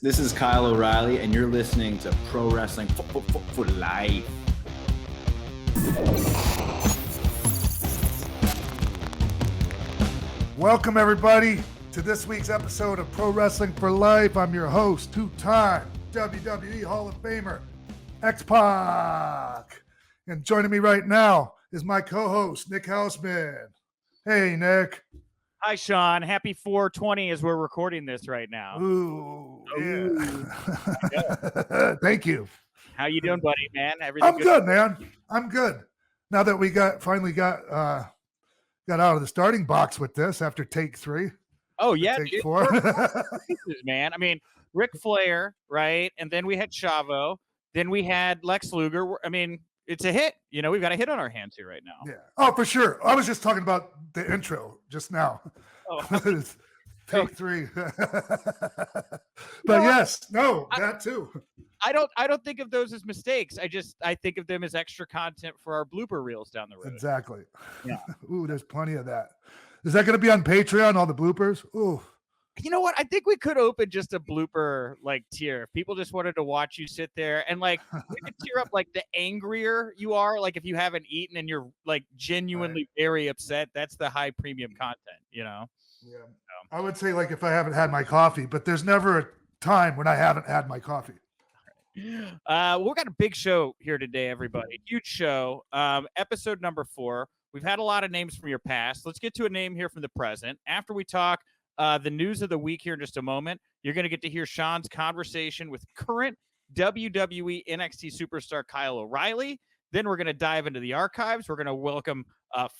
This is Kyle O'Reilly, and you're listening to Pro Wrestling for Life. Welcome, everybody, to this week's episode of Pro Wrestling for Life. I'm your host, two-time WWE Hall of Famer, X-Pac. And joining me right now is my co-host, Nick Houseman. Hey, Nick. Hi, Sean. Happy 420 as we're recording this right now. Ooh, yeah. Thank you. How you doing, buddy, man? Everything I'm good, man. I'm good. Now that we finally got out of the starting box with this after take 3. Oh, yeah, take 4. Man. I mean, Ric Flair, right? And then we had Chavo. Then we had Lex Luger. I mean, it's a hit. You know, we've got a hit on our hands here right now. Yeah. Oh, for sure. I was just talking about the intro just now. Oh. Take 3. But yes, that too. I don't think of those as mistakes. I think of them as extra content for our blooper reels down the road. Exactly. Yeah. Ooh, there's plenty of that. Is that going to be on Patreon, all the bloopers? Ooh. You know what? I think we could open just a blooper tier. If people just wanted to watch you sit there and we could tear up the angrier you are, if you haven't eaten and you're genuinely very upset. That's the high premium content, you know? Yeah. I would say if I haven't had my coffee, but there's never a time when I haven't had my coffee. We've got a big show here today, everybody. Huge show. Episode number 4. We've had a lot of names from your past. Let's get to a name here from the present. After we talk the news of the week here in just a moment, you're going to get to hear Sean's conversation with current WWE NXT superstar Kyle O'Reilly. Then we're going to dive into the archives. We're going to welcome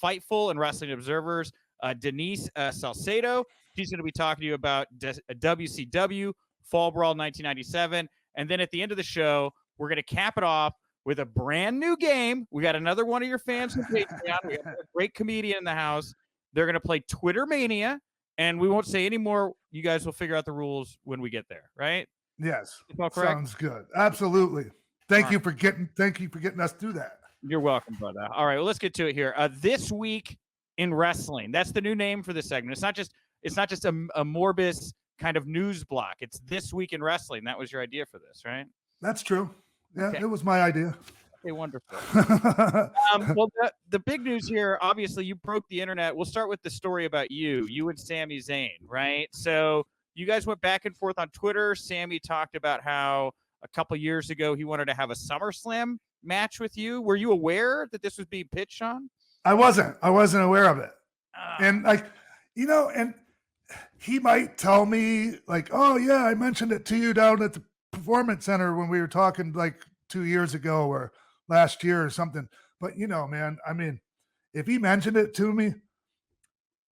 Fightful and Wrestling Observer's Denise Salcedo. She's going to be talking to you about WCW, Fall Brawl 1997. And then at the end of the show, we're going to cap it off with a brand new game. We got another one of your fans from Patreon. We have a great comedian in the house. They're going to play Twitter Mania. And we won't say any more. You guys will figure out the rules when we get there, right? Yes. Correct? Sounds good. Absolutely. Thank you for getting us through that. You're welcome, brother. All right, well, let's get to it here. This week in wrestling. That's the new name for this segment. It's not just a morbid kind of news block. It's This Week in Wrestling. That was your idea for this, right? That's true. Yeah, okay. It was my idea. Okay, wonderful. Well, the big news here, obviously, you broke the internet. We'll start with the story about you and Sami Zayn, right? So you guys went back and forth on Twitter. Sami talked about how a couple years ago he wanted to have a SummerSlam match with you. Were you aware that this was being pitched, Sean? I wasn't aware of it. And and he might tell me oh yeah, I mentioned it to you down at the Performance Center when we were talking 2 years ago or last year or something. But man, I mean, if he mentioned it to me,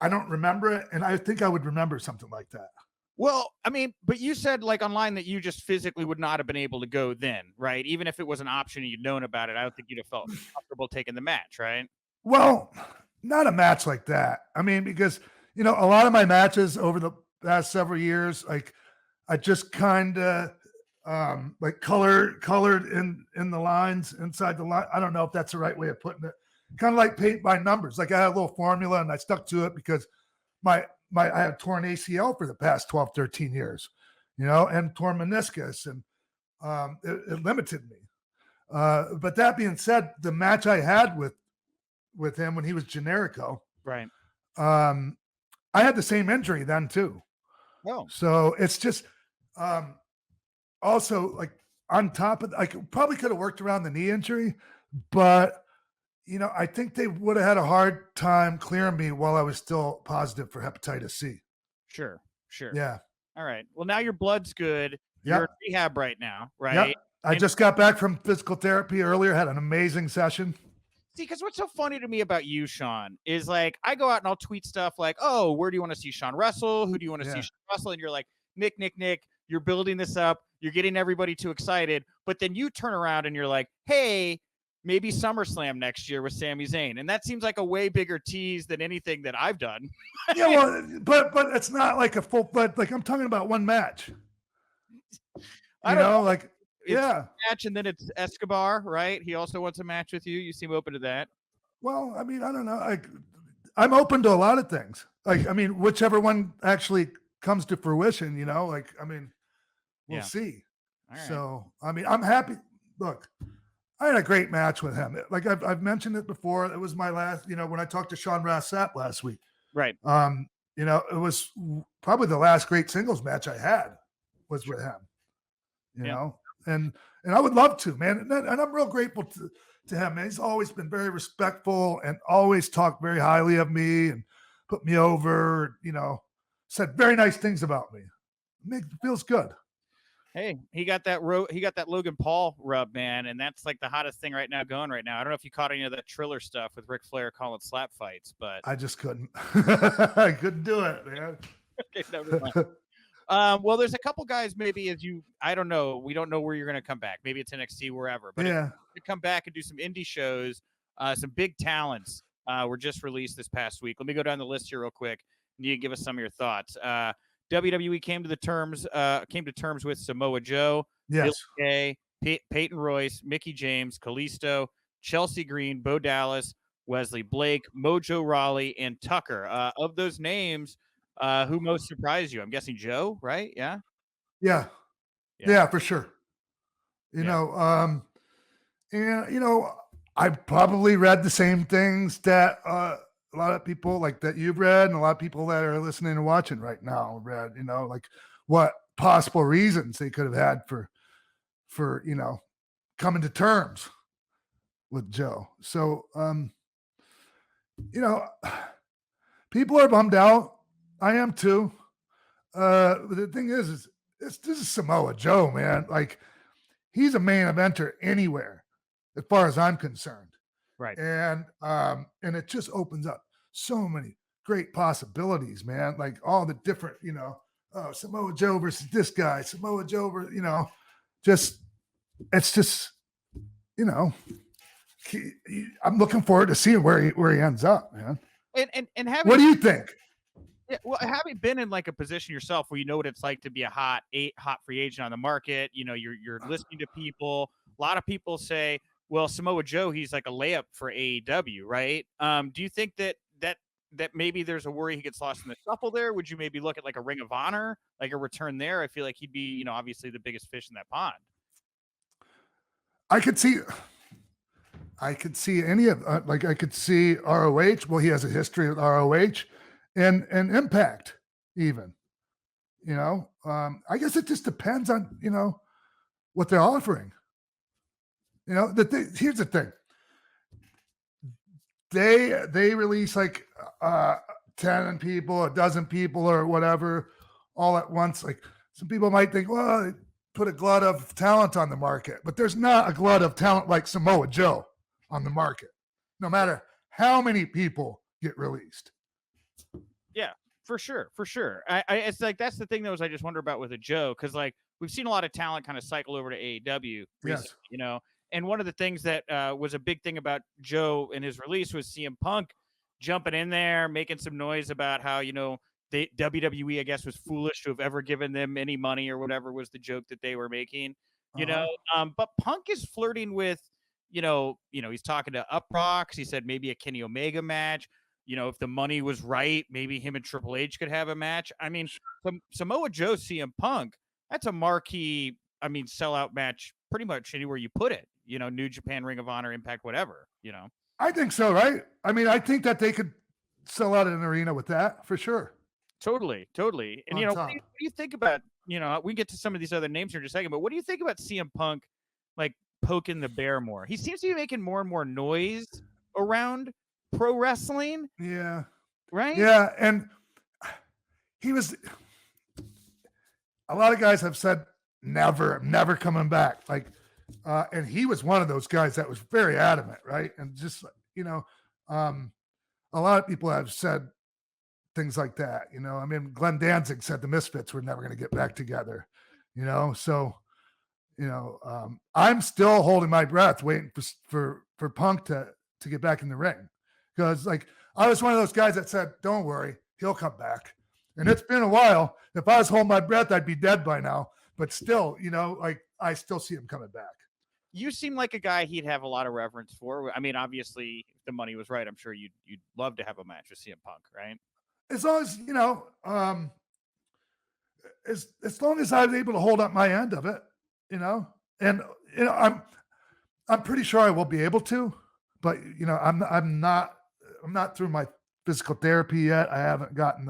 I don't remember it. And I think I would remember something like that. Well, I mean, but you said online that you just physically would not have been able to go then, right? Even if it was an option and you'd known about it, I don't think you'd have felt comfortable taking the match, right? Well, not a match like that. I mean, because, a lot of my matches over the past several years, I just kind of colored in the lines inside the line. I don't know if that's the right way of putting it. Kind of like paint by numbers. I had a little formula and I stuck to it because I had torn ACL for the past 12, 13 years, and torn meniscus, and it limited me. But that being said, the match I had with him when he was Generico, right? I had the same injury then too. Oh, so it's just also on top of, I probably could have worked around the knee injury, but I think they would have had a hard time clearing me while I was still positive for hepatitis C. Sure. Yeah. All right. Well, now your blood's good. Yep. You're in rehab right now, right? Yep. I just got back from physical therapy earlier, had an amazing session. See, because what's so funny to me about you, Sean, is I go out and I'll tweet stuff oh, where do you want to see Sean wrestle? Who do you want to see Sean wrestle? And you're like, Nick, you're building this up. You're getting everybody too excited. But then you turn around and you're like, hey, maybe SummerSlam next year with Sami Zayn. And that seems like a way bigger tease than anything that I've done. Yeah, well, but it's not a full, but I'm talking about one match. I don't know. Yeah. Match, and then it's Escobar, right? He also wants a match with you. You seem open to that. Well, I mean, I don't know. I'm open to a lot of things. Whichever one actually comes to fruition, I mean, We'll see. All right. So, I mean, I'm happy. Look, I had a great match with him. Like I've mentioned it before. It was my last, when I talked to Sean Sapp last week. Right. It was probably the last great singles match I had was with him. And I would love to, man. And I'm real grateful to him, man. He's always been very respectful and always talked very highly of me and put me over, said very nice things about me. It feels good. Hey, he got that Logan Paul rub, man, and that's like the hottest thing right now going right now. I don't know if you caught any of that Triller stuff with Ric Flair calling slap fights, but I just couldn't. I couldn't do it, man. Okay, never mind. Well, there's a couple guys maybe I don't know. We don't know where you're going to come back. Maybe it's NXT, wherever. But yeah, to come back and do some indie shows, some big talents were just released this past week. Let me go down the list here real quick, and you can give us some of your thoughts. WWE came to terms with Samoa Joe, yes, Billy Kay, Peyton Royce, Mickey James, Kalisto, Chelsea Green, Bo Dallas, Wesley Blake, Mojo Rawley, and Tucker. Of those names, who most surprised you? I'm guessing Joe, right? Yeah, for sure. I probably read the same things that a lot of people like that you've read, and a lot of people that are listening and watching right now read. Like what possible reasons they could have had for coming to terms with Joe. So people are bummed out. I am too. But the thing is this is Samoa Joe, man. Like he's a main eventer anywhere, as far as I'm concerned. Right. And it just opens up so many great possibilities, man. Like all the different, Samoa Joe versus this guy, Samoa Joe versus, it's just, I'm looking forward to seeing where he ends up, man. And having, what do you think? Yeah, well, having been in like a position yourself where you know what it's like to be a hot free agent on the market, you're listening to people. A lot of people say, well, Samoa Joe, he's like a layup for AEW, right? Do you think that maybe there's a worry he gets lost in the shuffle there? Would you maybe look at like a Ring of Honor, like a return there? I feel like he'd be, obviously the biggest fish in that pond. I could see any of I could see ROH. Well, he has a history with ROH and Impact even. I guess it just depends on what they're offering. Here's the thing. They release like 10 people, a dozen people, or whatever, all at once. Like some people might think, well, they put a glut of talent on the market, but there's not a glut of talent like Samoa Joe on the market, no matter how many people get released. Yeah, for sure. It's like that's the thing though, is I just wonder about with a Joe, because like we've seen a lot of talent kind of cycle over to AEW recently, yes. And one of the things that was a big thing about Joe in his release was CM Punk jumping in there, making some noise about how WWE, I guess, was foolish to have ever given them any money or whatever was the joke that they were making, But Punk is flirting with, he's talking to Uproxx. He said maybe a Kenny Omega match. If the money was right, maybe him and Triple H could have a match. I mean, Samoa Joe, CM Punk, that's a marquee, sellout match pretty much anywhere you put it. New Japan, Ring of Honor, Impact, whatever, I think so, right? I think that they could sell out an arena with that for sure. Totally. And, what do you think about, we get to some of these other names here in a second, but what do you think about CM Punk, like, poking the bear more? He seems to be making more and more noise around pro wrestling. Yeah. Right? Yeah, and he was a lot of guys have said never coming back. Like and he was one of those guys that was very adamant, right? And just a lot of people have said things like that, Glenn Danzig said the Misfits were never going to get back together, so I'm still holding my breath waiting for Punk to get back in the ring, because like I was one of those guys that said, don't worry, he'll come back. And it's been a while. If I was holding my breath, I'd be dead by now, but still, like I still see him coming back. You seem like a guy he'd have a lot of reverence for. I mean, obviously, if the money was right, I'm sure you'd love to have a match with CM Punk, right? As long as as long as I was able to hold up my end of it, and I'm pretty sure I will be able to, but I'm not through my physical therapy yet. I haven't gotten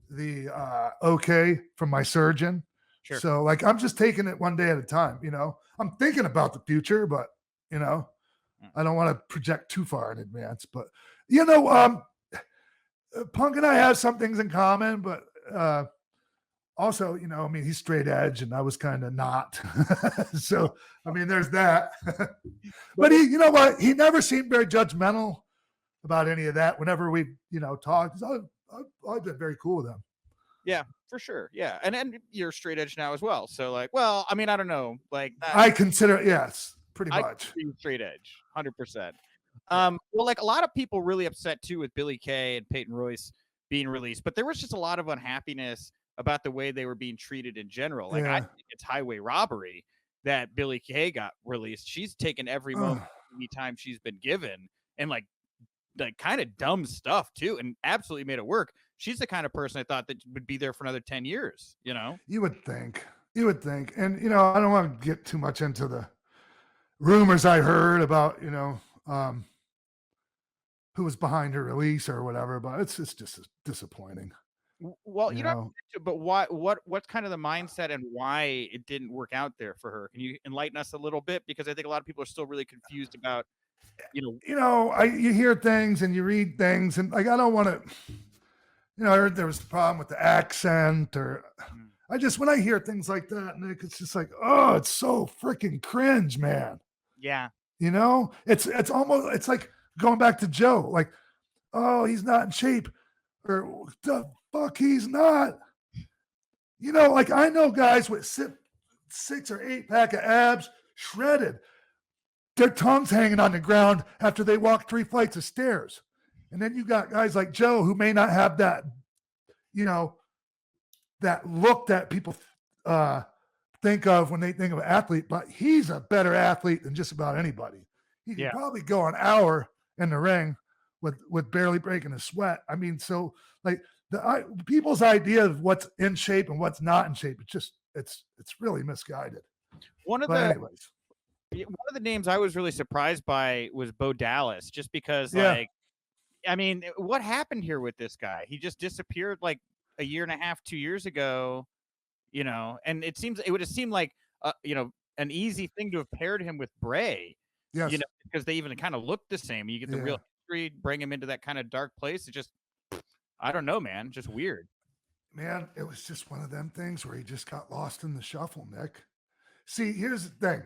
the okay from my surgeon. Sure. So like I'm just taking it one day at a time. I'm thinking about the future, but I don't want to project too far in advance. But Punk and I have some things in common, but also, he's straight edge and I was kind of not. So, there's that. But he, you know what? He never seemed very judgmental about any of that whenever we, talked. I've been very cool with him. Yeah, for sure. Yeah. And you're straight edge now as well. So like, well, I don't know. Like I consider, yes, pretty much. Straight edge, 100%. Well, like a lot of people really upset too with Billy Kay and Peyton Royce being released, but there was just a lot of unhappiness about the way they were being treated in general. Like I think it's highway robbery that Billy Kay got released. She's taken every moment, any time she's been given, and like kind of dumb stuff too, and absolutely made it work. She's the kind of person I thought that would be there for another 10 years. You would think, and I don't want to get too much into the rumors I heard about who was behind her release or whatever, but it's just disappointing. Well, but what's kind of the mindset and why it didn't work out there for her? Can you enlighten us a little bit? Because I think a lot of people are still really confused about, you hear things and you read things, and like I don't want to, I heard there was a problem with the accent, or when I hear things like that, Nick, it's just like, oh, it's so freaking cringe, man. Yeah. It's almost, it's like going back to Joe, like, oh, he's not in shape, or the fuck he's not. Like I know guys with 6 or 8 pack of abs, shredded, their tongues hanging on the ground after they walk 3 flights of stairs. And then you got guys like Joe who may not have that, that look that people think of when they think of an athlete, but he's a better athlete than just about anybody. He can probably go an hour in the ring with barely breaking a sweat. So like people's idea of what's in shape and what's not in shape, it's really misguided. One of the names I was really surprised by was Bo Dallas, just because what happened here with this guy? He just disappeared like a year and a half, 2 years ago, and it would have seemed like, an easy thing to have paired him with Bray, because they even kind of look the same. You get the real history, bring him into that kind of dark place. It just, I don't know, man, just weird. Man, it was just one of them things where he just got lost in the shuffle, Nick. See, here's the thing.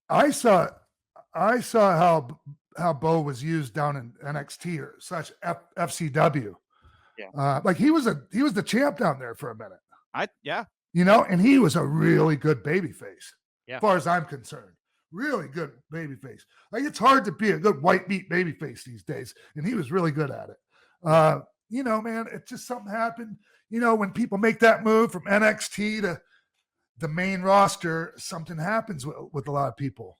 I saw how Bo was used down in NXT or / FCW. Yeah. Like he was the champ down there for a minute. And he was a really good babyface. Yeah. As far as I'm concerned. Really good babyface. Like it's hard to be a good white meat babyface these days. And he was really good at it. Man, it just something happened. When people make that move from NXT to the main roster, something happens with a lot of people.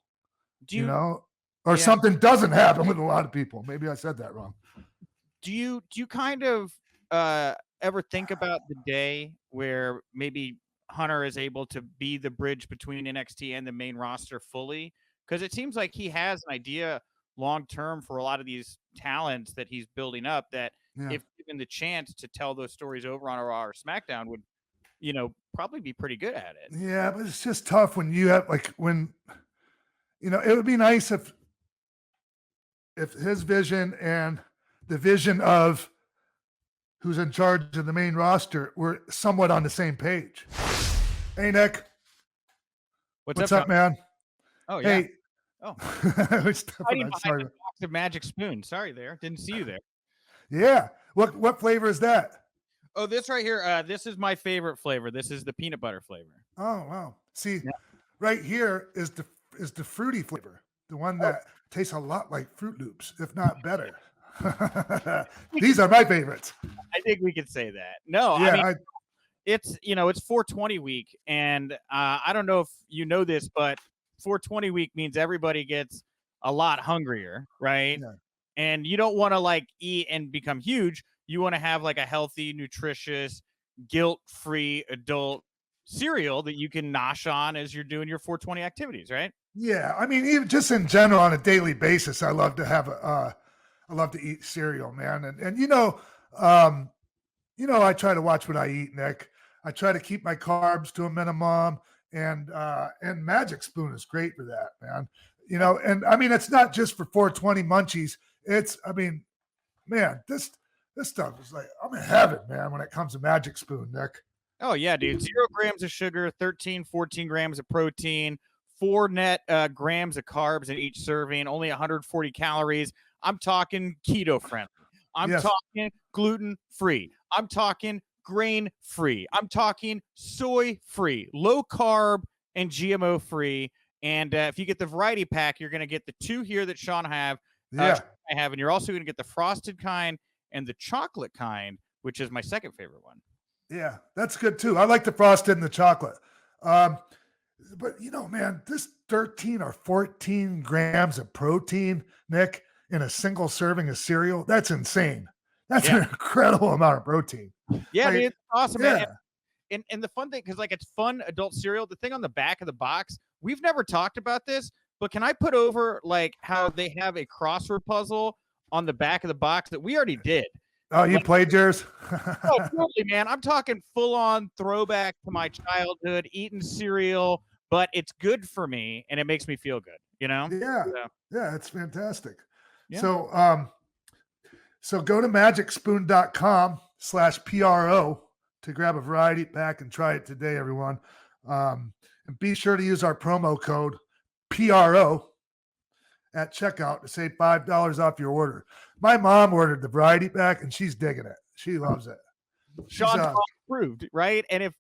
Something doesn't happen with a lot of people. Maybe I said that wrong. Do you kind of ever think about the day where maybe Hunter is able to be the bridge between NXT and the main roster fully? Because it seems like he has an idea long term for a lot of these talents that he's building up that if given the chance to tell those stories over on Raw or SmackDown would, probably be pretty good at it. Yeah, but it's just tough when you have it would be nice if his vision and the vision of who's in charge of the main roster were somewhat on the same page. Hey, Nick. What's up, man? Oh, yeah. Hey. Oh. Sorry. The box of Magic Spoon. Sorry there. Didn't see you there. Yeah. What flavor is that? Oh, this right here. This is my favorite flavor. This is the peanut butter flavor. Oh, wow. See, right here is the fruity flavor. The one that tastes a lot like Fruit Loops, if not better. These are my favorites. I think we could say that. No, it's 420 week, and I don't know if you know this, but 420 week means everybody gets a lot hungrier, right? Yeah. And you don't want to like eat and become huge. You want to have like a healthy, nutritious, guilt-free adult cereal that you can nosh on as you're doing your 420 activities, right? Yeah, I mean, even just in general on a daily basis, I love to have I love to eat cereal, man, and I try to watch what I eat, Nick. I try to keep my carbs to a minimum, and Magic Spoon is great for that, man. And I mean, it's not just for 420 munchies. I mean, man, this stuff is like, I'm in heaven, man, when it comes to Magic Spoon, Nick. Oh, yeah, dude. 0 grams of sugar, 13, 14 grams of protein, 4 net grams of carbs in each serving, only 140 calories. I'm talking keto friendly. I'm talking gluten free. I'm talking grain free. I'm talking soy free, low carb and GMO free. And if you get the variety pack, you're going to get the 2 here that Sean I have, and you're also going to get the frosted kind and the chocolate kind, which is my second favorite one. Yeah, that's good too. I like the frosted and the chocolate. But man, this 13 or 14 grams of protein, Nick, in a single serving of cereal, that's insane. That's an incredible amount of protein. Yeah, dude, it's awesome, man. And the fun thing, because it's fun adult cereal, the thing on the back of the box, we've never talked about this, but can I put over how they have a crossword puzzle on the back of the box that we already did? Oh, you played yours? Oh, totally, man. I'm talking full-on throwback to my childhood, eating cereal, but it's good for me, and it makes me feel good, Yeah, it's fantastic. Yeah. So go to magicspoon.com/PRO to grab a variety pack and try it today, everyone. And be sure to use our promo code PRO at checkout to save $5 off your order. My mom ordered the variety pack and she's digging it. She loves it. Sean's mom approved, right? And if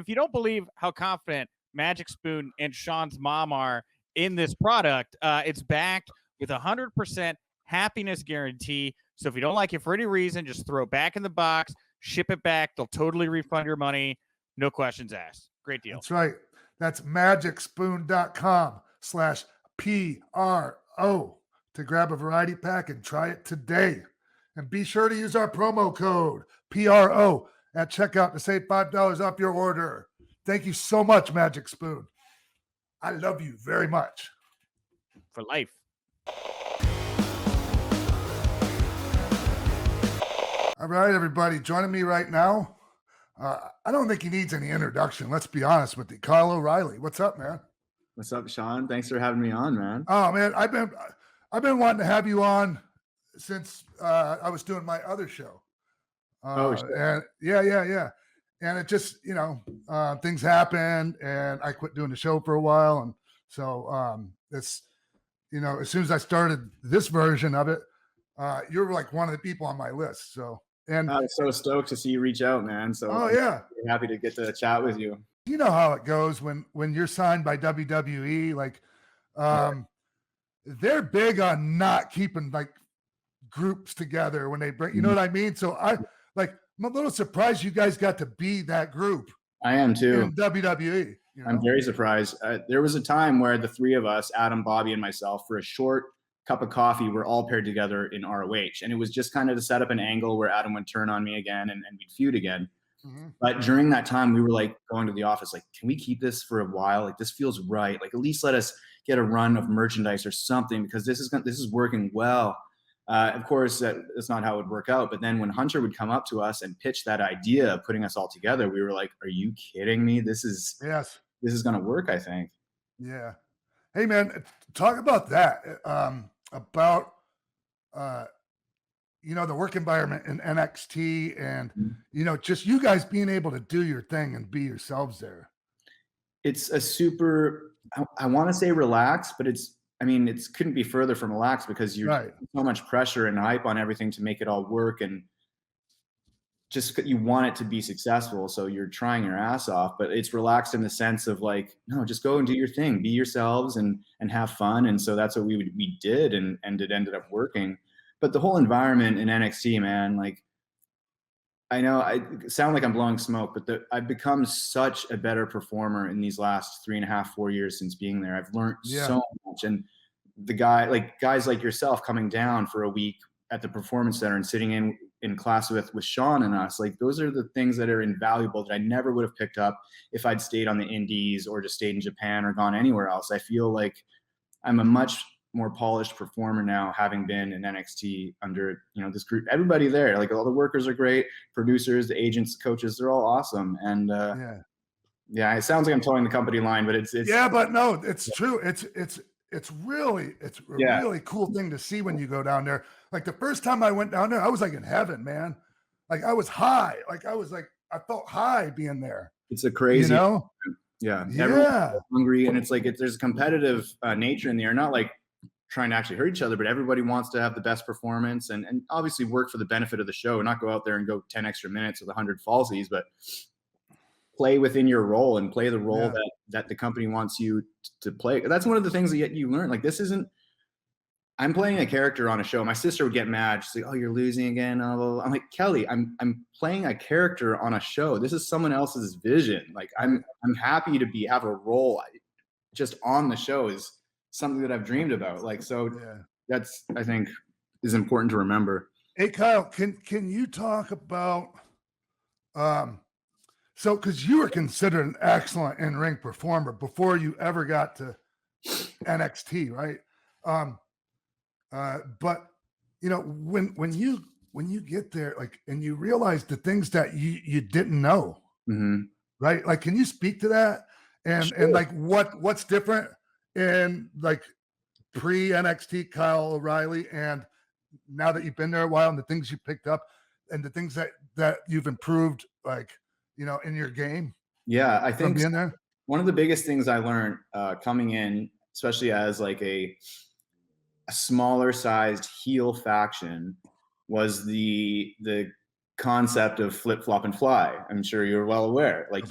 you don't believe how confident Magic Spoon and Sean's mom are in this product, it's backed with 100% happiness guarantee. So if you don't like it for any reason, just throw it back in the box, ship it back. They'll totally refund your money. No questions asked. Great deal. That's right. That's magicspoon.com/PRO to grab a variety pack and try it today. And be sure to use our promo code PRO at checkout to save $5 off your order. Thank you so much, Magic Spoon. I love you very much. For life. All right, everybody, joining me right now. I don't think he needs any introduction. Let's be honest with you. Kyle O'Reilly. What's up, man? What's up, Sean? Thanks for having me on, man. Oh, man, I've been wanting to have you on since I was doing my other show. And yeah. And it just, things happened and I quit doing the show for a while. And so it's, as soon as I started this version of it, you're like one of the people on my list. So, and I'm so stoked to see you reach out, man. So I'm really happy to get to chat with you. You know how it goes when you're signed by WWE, they're big on not keeping groups together when they bring, you know what I mean? So I'm a little surprised you guys got to be that group. I am too. In WWE. I'm very surprised. There was a time where the three of us, Adam, Bobby, and myself, for a short cup of coffee, were all paired together in ROH. And it was just kind of to set up an angle where Adam would turn on me again and we'd feud again. Mm-hmm. But during that time, we were going to the office, can we keep this for a while? This feels right. At least let us get a run of merchandise or something, because this is working well. Of course, that's not how it would work out. But then when Hunter would come up to us and pitch that idea of putting us all together, we were like, are you kidding me? This is going to work, I think. Yeah. Hey, man, talk about that, the work environment in NXT and, just you guys being able to do your thing and be yourselves there. It's a super, I want to say relaxed, but it couldn't be further from relaxed, because you're so much pressure and hype on everything to make it all work. And just you want it to be successful. So you're trying your ass off, but it's relaxed in the sense of no, just go and do your thing, be yourselves and have fun. And so that's what we did. And it ended up working. But the whole environment in NXT, man, I know I sound like I'm blowing smoke, but I've become such a better performer in these last 3.5, 4 years since being there. I've learned so much. And the guys like yourself coming down for a week at the Performance Center and sitting in in class with Sean and us. Like those are the things that are invaluable that I never would have picked up if I'd stayed on the indies or just stayed in Japan or gone anywhere else. I feel like I'm a much more polished performer now, having been in NXT under, this group. Everybody there, like all the workers are great, producers, the agents, coaches, they're all awesome. And yeah, it sounds like I'm towing the company line, but it's yeah, but no, it's true. It's really really cool thing to see when you go down there. Like the first time I went down there, I was like in heaven, man. Like I was high. Like I felt high being there. It's a crazy, yeah. Yeah. Hungry, and it's like there's a competitive nature in there. Not like trying to actually hurt each other, but everybody wants to have the best performance and obviously work for the benefit of the show, not go out there and go 10 extra minutes with 100 falsies, but play within your role and play the role that the company wants you to play. That's one of the things that you learn. Like I'm playing a character on a show. My sister would get mad. She's like, "Oh, you're losing again." I'm like, "Kelly, I'm playing a character on a show. This is someone else's vision. Like I'm happy to have a role just on the show is something that I've dreamed about." Like, so that's, I think, is important to remember. Hey, Kyle, can you talk about, so, because you were considered an excellent in-ring performer before you ever got to NXT, right? But when you get there, like, and you realize the things that you didn't know, right? Like, can you speak to that? And like what's different in like pre-NXT Kyle O'Reilly and now that you've been there a while and the things you picked up and the things that you've improved, like, in your game? Yeah, I think being there? One of the biggest things I learned coming in, especially as like a smaller sized heel faction, was the concept of flip, flop, and fly. I'm sure you're well aware. Like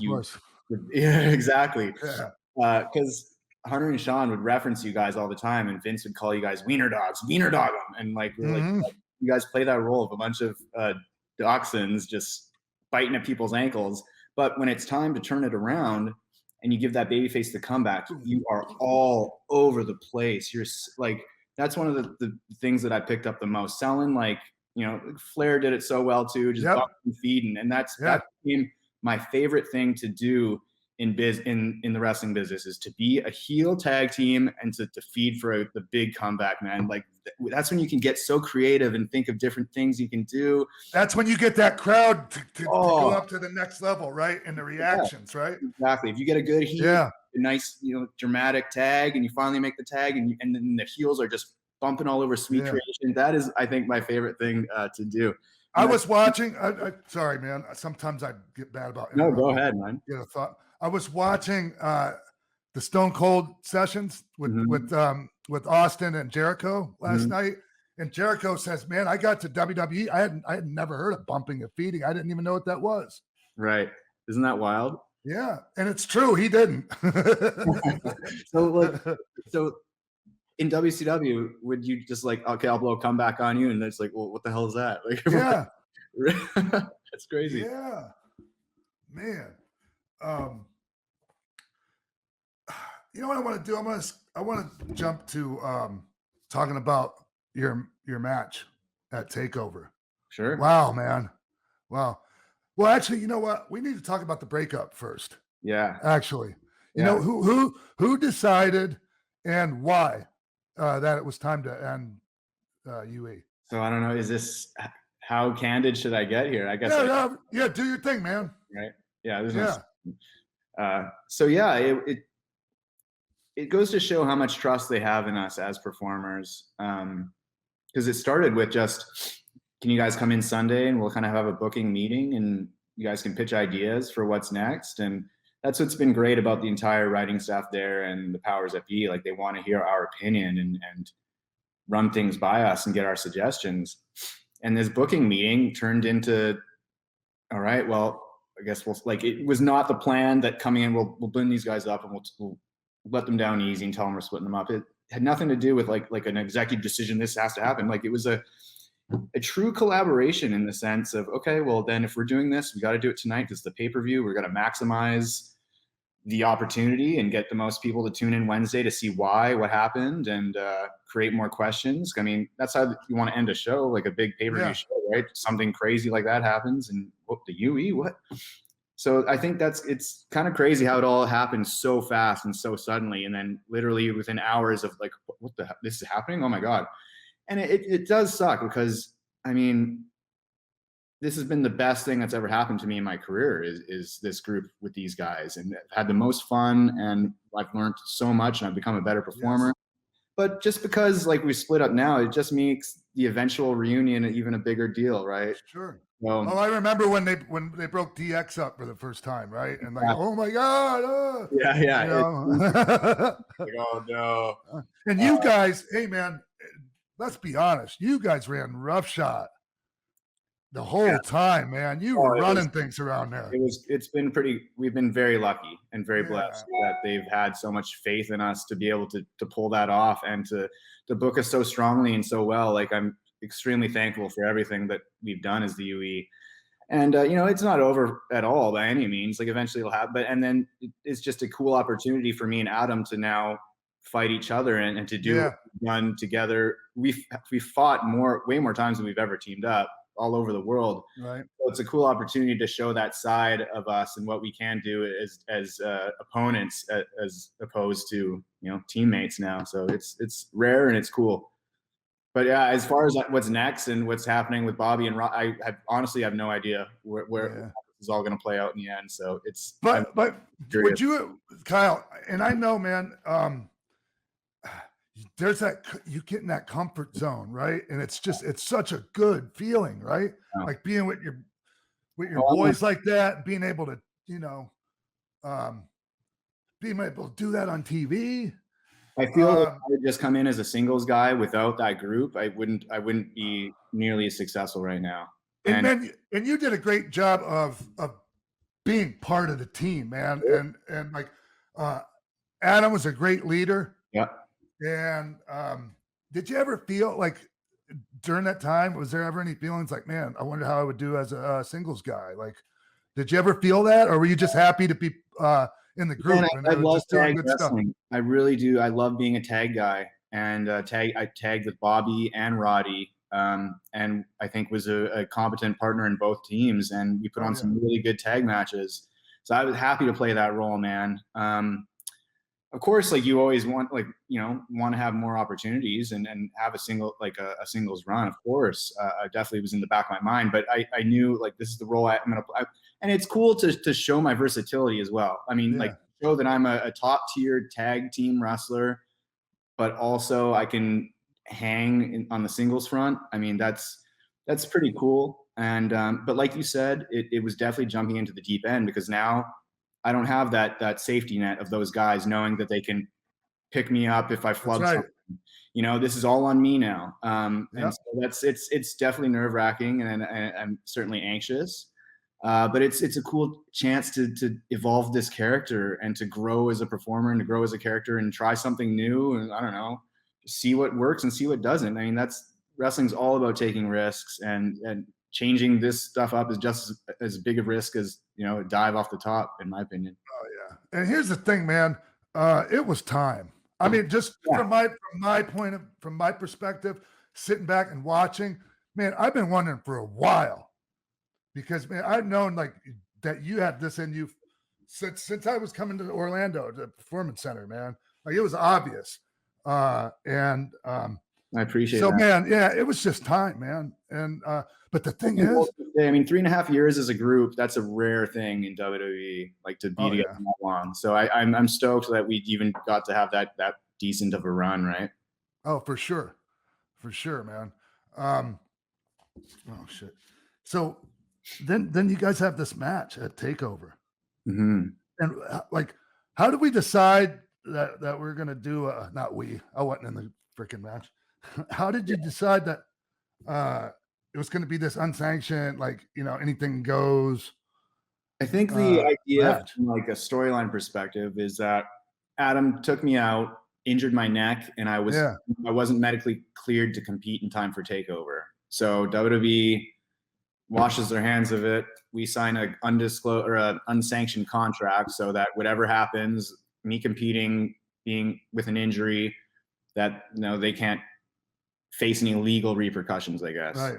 yeah, exactly. Yeah. Because Hunter and Sean would reference you guys all the time, and Vince would call you guys wiener dogs, wiener dog them, and like we're like, you guys play that role of a bunch of dachshunds just biting at people's ankles. But when it's time to turn it around and you give that babyface the comeback, you are all over the place. You're like, that's one of the things that I picked up the most. Selling, like, Flair did it so well too, just bucking, feeding, and that became my favorite thing to do in the wrestling business, is to be a heel tag team and to feed for the big comeback, man. Like that's when you can get so creative and think of different things you can do. That's when you get that crowd to go up to the next level, right? And the reactions, right? Exactly. If you get a good heel, a nice, dramatic tag, and you finally make the tag, and then the heels are just bumping all over Sweet Creation. That is, I think, my favorite thing to do. I was watching. Sorry, man. Sometimes I get bad about. No, go ahead, man. Get a thought. I was watching the Stone Cold sessions with Austin and Jericho last night, and Jericho says, "Man, I got to WWE. I had never heard of bumping and feeding. I didn't even know what that was." Right? Isn't that wild? Yeah, and it's true. He didn't. So in WCW, would you just like, okay, I'll blow a comeback on you, and it's like, well, what the hell is that? Like, yeah, that's crazy. Yeah, man. You know what I want to do? I want to jump to talking about your match at TakeOver. Sure. Wow, man. Wow. Well, actually, you know what? We need to talk about the breakup first. Yeah. Actually, you know who decided and why that it was time to end UE. So I don't know. Is this, how candid should I get here? I guess. Yeah. Do your thing, man. Right. Yeah. So yeah, it goes to show how much trust they have in us as performers. Because it started with just, can you guys come in Sunday and we'll kind of have a booking meeting and you guys can pitch ideas for what's next. And that's what's been great about the entire writing staff there and the powers that be. Like, they want to hear our opinion and run things by us and get our suggestions. And this booking meeting turned into, all right, well, I guess it was not the plan that coming in, we'll blend these guys up and we'll let them down easy and tell them we're splitting them up. It had nothing to do with like an executive decision. This has to happen. Like, it was a true collaboration in the sense of, okay, well then if we're doing this, we got to do it tonight because the pay-per-view, we're going to maximize the opportunity and get the most people to tune in Wednesday to see what happened, and create more questions. I mean, that's how you want to end a show, like a big pay-per-view show, right? Something crazy like that happens, and the UE, what? So I think it's kind of crazy how it all happened so fast and so suddenly, and then literally within hours of like, what the hell, this is happening? Oh my God. And it does suck because, I mean, this has been the best thing that's ever happened to me in my career is this group with these guys, and I've had the most fun, and I've learned so much, and I've become a better performer. Yes. But just because like we split up now, it just makes the eventual reunion even a bigger deal, right? Sure. I remember when they broke DX up for the first time, right? And like, oh my God. Yeah. You know? Like, oh no. And you guys, hey man, let's be honest, you guys ran roughshod the whole time, man. You were running things around there. We've been very lucky and very blessed that they've had so much faith in us to be able to pull that off and to book us so strongly and so well. Like, I'm extremely thankful for everything that we've done as the UE. And, it's not over at all by any means. Like, eventually it'll happen. And then it's just a cool opportunity for me and Adam to now fight each other and to do what we've done together. We've fought way more times than we've ever teamed up all over the world. Right. So it's a cool opportunity to show that side of us and what we can do as opponents, as opposed to, teammates now. So it's rare and it's cool. But yeah, as far as what's next and what's happening with Bobby and Rob, I honestly have no idea where this is all going to play out in the end. So it's, but would you, Kyle, and I know, man, there's that, you get in that comfort zone, right? And it's such a good feeling, right? Yeah. Like being with your boys like that, being able to, being able to do that on TV. I feel like I would just come in as a singles guy without that group. I wouldn't be nearly as successful right now. And you did a great job of being part of the team, man. And like Adam was a great leader. Yeah. And did you ever feel like during that time, was there ever any feelings like, man, I wonder how I would do as a singles guy? Like, did you ever feel that, or were you just happy to be in the group? Man, I love tag wrestling. I really do. I love being a tag guy, and I tagged with Bobby and Roddy, and I think was a competent partner in both teams, and we put on some really good tag matches. So I was happy to play that role, man. Of course, like, you always want, like, want to have more opportunities and have a singles run. Of course, I definitely was in the back of my mind, but I knew, like, this is the role I'm going to play. And it's cool to show my versatility as well. I mean, like, show that I'm a top tier tag team wrestler, but also I can hang on the singles front. I mean, that's pretty cool. And but like you said, it was definitely jumping into the deep end, because now I don't have that safety net of those guys knowing that they can pick me up if I flub something. This is all on me now. And so it's definitely nerve-wracking, and I'm certainly anxious. But it's a cool chance to evolve this character and to grow as a performer and to grow as a character and try something new, and I don't know, see what works and see what doesn't. I mean, wrestling's all about taking risks, and changing this stuff up is just as big a risk as, a dive off the top, in my opinion. Oh yeah. And here's the thing, man. It was time. I mean, just from my perspective, sitting back and watching, man, I've been wondering for a while, because, man, I've known, like, that you had this in you since I was coming to Orlando, the Performance Center, man. Like, it was obvious. And I appreciate so, that. man, yeah, it was just time, man. And but the thing is, I mean, 3.5 years as a group, that's a rare thing in WWE, like, to be together that long. So I'm stoked that we even got to have that decent of a run, right? Oh, for sure, man. Oh shit. So then you guys have this match at Takeover, and like, how did we decide that we're gonna do? Not we. I wasn't in the freaking match. How did you decide that it was going to be this unsanctioned, like, anything goes? I think the idea from, like, a storyline perspective is that Adam took me out, injured my neck, and I wasn't medically cleared to compete in time for Takeover. So WWE washes their hands of it. We sign an undisclosed or an unsanctioned contract so that whatever happens, me competing, being with an injury, that they can't face any legal repercussions, I guess. Right.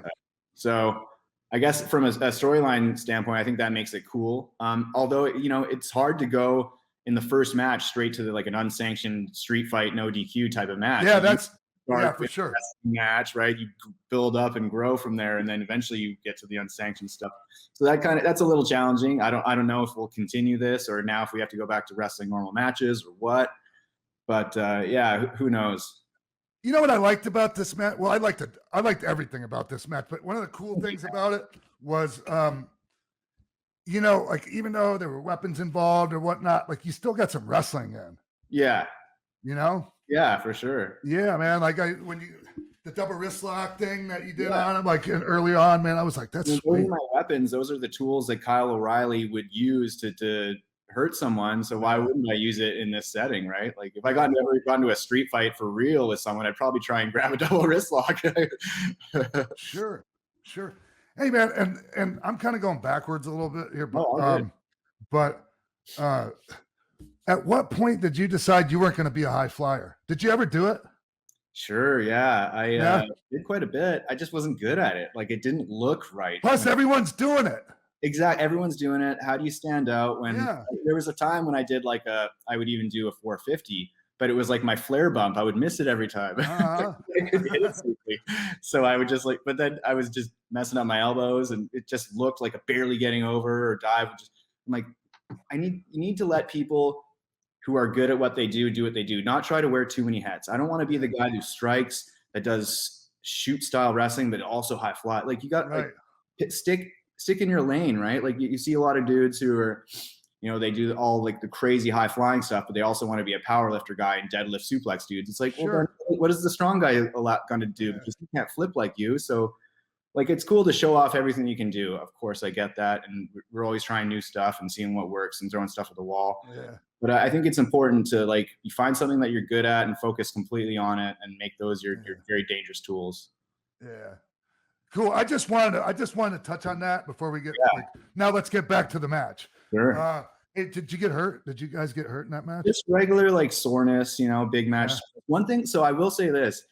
So I guess from a storyline standpoint, I think that makes it cool. Although, it's hard to go in the first match straight to an unsanctioned street fight, no DQ type of match. Yeah, for sure. Match, right? You build up and grow from there, and then eventually you get to the unsanctioned stuff. So that's a little challenging. I don't know if we'll continue this or now if we have to go back to wrestling normal matches or what. But who knows? You know what I liked about this match? Well, I liked everything about this match, but one of the cool things about it was, even though there were weapons involved or whatnot, you still got some wrestling in. Yeah. Yeah, for sure. Yeah, man. The double wrist lock thing that you did on him, early on, man, I was like, that's sweet. Those are my weapons. Those are the tools that Kyle O'Reilly would use to hurt someone. So why wouldn't I use it in this setting, right? If I ever got into a street fight for real with someone, I'd probably try and grab a double wrist lock. Sure. Hey, man, and I'm kind of going backwards a little bit here, but at what point did you decide you weren't going to be a high flyer? Did you ever do it? Sure, yeah. I did quite a bit. I just wasn't good at it. It didn't look right. Plus, everyone's doing it. Exactly. Everyone's doing it. How do you stand out when there was a time when I did I would even do a 450, but it was my flare bump. I would miss it every time. I couldn't hit it safely. So I would just but then I was just messing up my elbows and it just looked like a barely getting over or dive. I'm like, you need to let people who are good at what they do what they do, not try to wear too many hats. I don't want to be the guy who strikes, that does shoot style wrestling, but also high fly. You got stick in your lane, right? You see a lot of dudes who are, they do all the crazy high flying stuff, but they also want to be a power lifter guy and deadlift suplex dudes. It's well, what is the strong guy going to do? Because he can't flip like you. So it's cool to show off everything you can do. Of course, I get that. And we're always trying new stuff and seeing what works and throwing stuff at the wall. Yeah. But I think it's important to you find something that you're good at and focus completely on it and make those your very dangerous tools. Yeah. Cool. I just wanted to touch on that before we get now let's get back to the match. Sure. Hey, did you get hurt? Did you guys get hurt in that match? Just regular soreness, big match. Yeah. One thing, so I will say this,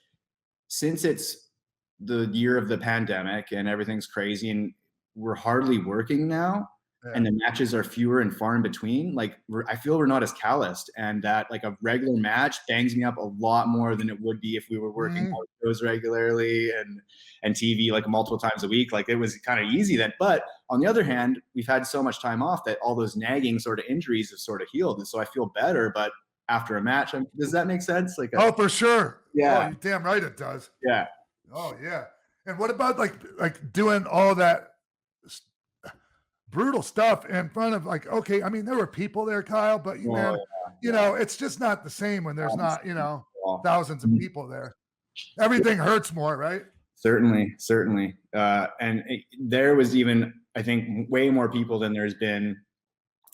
since it's the year of the pandemic and everything's crazy and we're hardly working now, and the matches are fewer and far in between, I feel we're not as calloused, and that a regular match bangs me up a lot more than it would be if we were working shows regularly and TV multiple times a week. It was kind of easy then. But on the other hand, we've had so much time off that all those nagging sort of injuries have sort of healed, and so I feel better. But after a match, does that make sense? Oh, for sure. Yeah, you're damn right it does. Yeah. Oh yeah. And what about doing all that brutal stuff in front of there were people there, Kyle, but it's just not the same when there's not, thousands of people there. Everything hurts more, right? Certainly. There was even, I think, way more people than there's been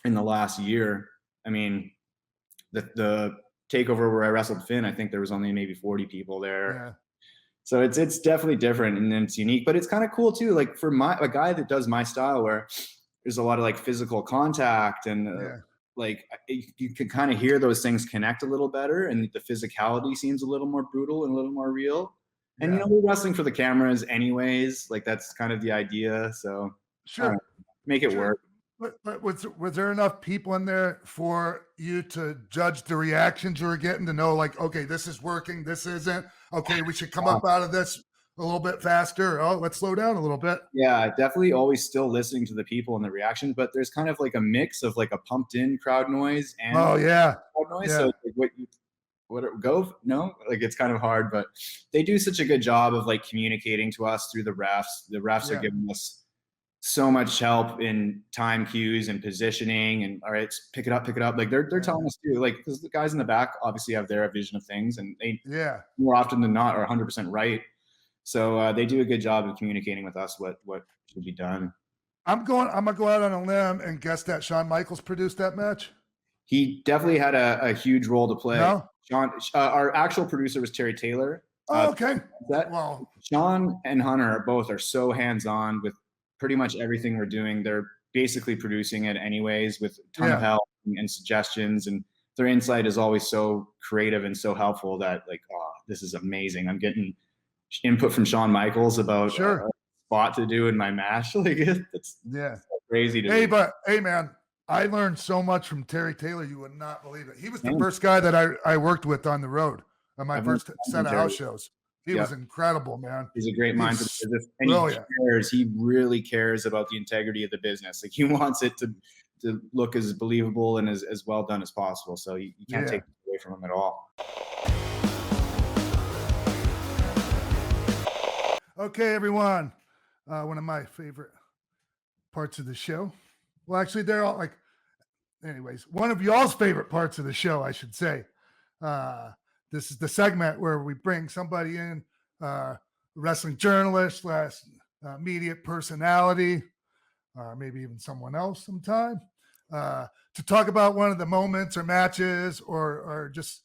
in the last year. I mean, the takeover where I wrestled Finn, I think there was only maybe 40 people there. Yeah. So it's definitely different and it's unique, but it's kind of cool too. For a guy that does my style where there's a lot of physical contact and you can kind of hear those things connect a little better, and the physicality seems a little more brutal and a little more real. And we're wrestling for the cameras anyways. That's kind of the idea. So sure, make it work. But was there enough people in there for you to judge the reactions you were getting to know okay, this is working, this isn't? Okay, we should come up out of this a little bit faster. Oh, let's slow down a little bit. Yeah, definitely always still listening to the people and the reactions, but there's kind of a mix of a pumped in crowd noise and crowd noise. Yeah. So it's kind of hard, but they do such a good job of communicating to us through the refs. The refs are giving us so much help in time cues and positioning and all right, pick it up. They're telling us too, because the guys in the back obviously have their vision of things and they more often than not are 100% right. So they do a good job of communicating with us what should be done. I'm gonna go out on a limb and guess that Shawn Michaels produced that match. He definitely had a huge role to play. No? Shawn, our actual producer was Terry Taylor. Oh, okay. Shawn and Hunter both are so hands-on with pretty much everything we're doing, they're basically producing it anyways with a ton of help and suggestions. And their insight is always so creative and so helpful that like, oh, this is amazing. I'm getting input from Shawn Michaels about a spot to do in my match. Like it's so crazy to me. But hey, man, I learned so much from Terry Taylor. You would not believe it. He was the first guy that I worked with on the road on my first set of house shows. He was incredible, man. He's a great mind for the business. And he really cares about the integrity of the business. Like he wants it to look as believable and as well done as possible. So you can't take it away from him at all. Okay, everyone. One of my favorite parts of the show. Well, actually, they're all like, anyways, one of y'all's favorite parts of the show, I should say. This is the segment where we bring somebody in, wrestling journalist / media personality, maybe even someone else sometime, to talk about one of the moments or matches or just,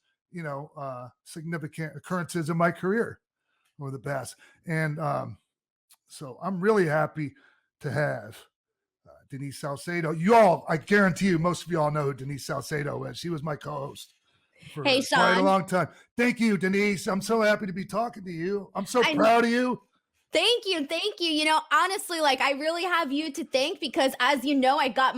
significant occurrences in my career over the past. And so I'm really happy to have Denise Salcedo. I guarantee you, most of you all know who Denise Salcedo is. She was my co-host for quite a long time. Thank you, Denise. I'm so happy to be talking to you. I'm so proud of you. Thank you. Honestly, I really have you to thank because as you know, I got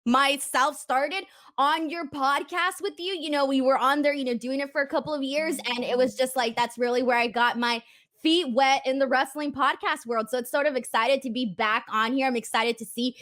myself started on your podcast with you. We were on there, doing it for a couple of years, and it was just that's really where I got my feet wet in the wrestling podcast world. So it's sort of excited to be back on here. I'm excited to see,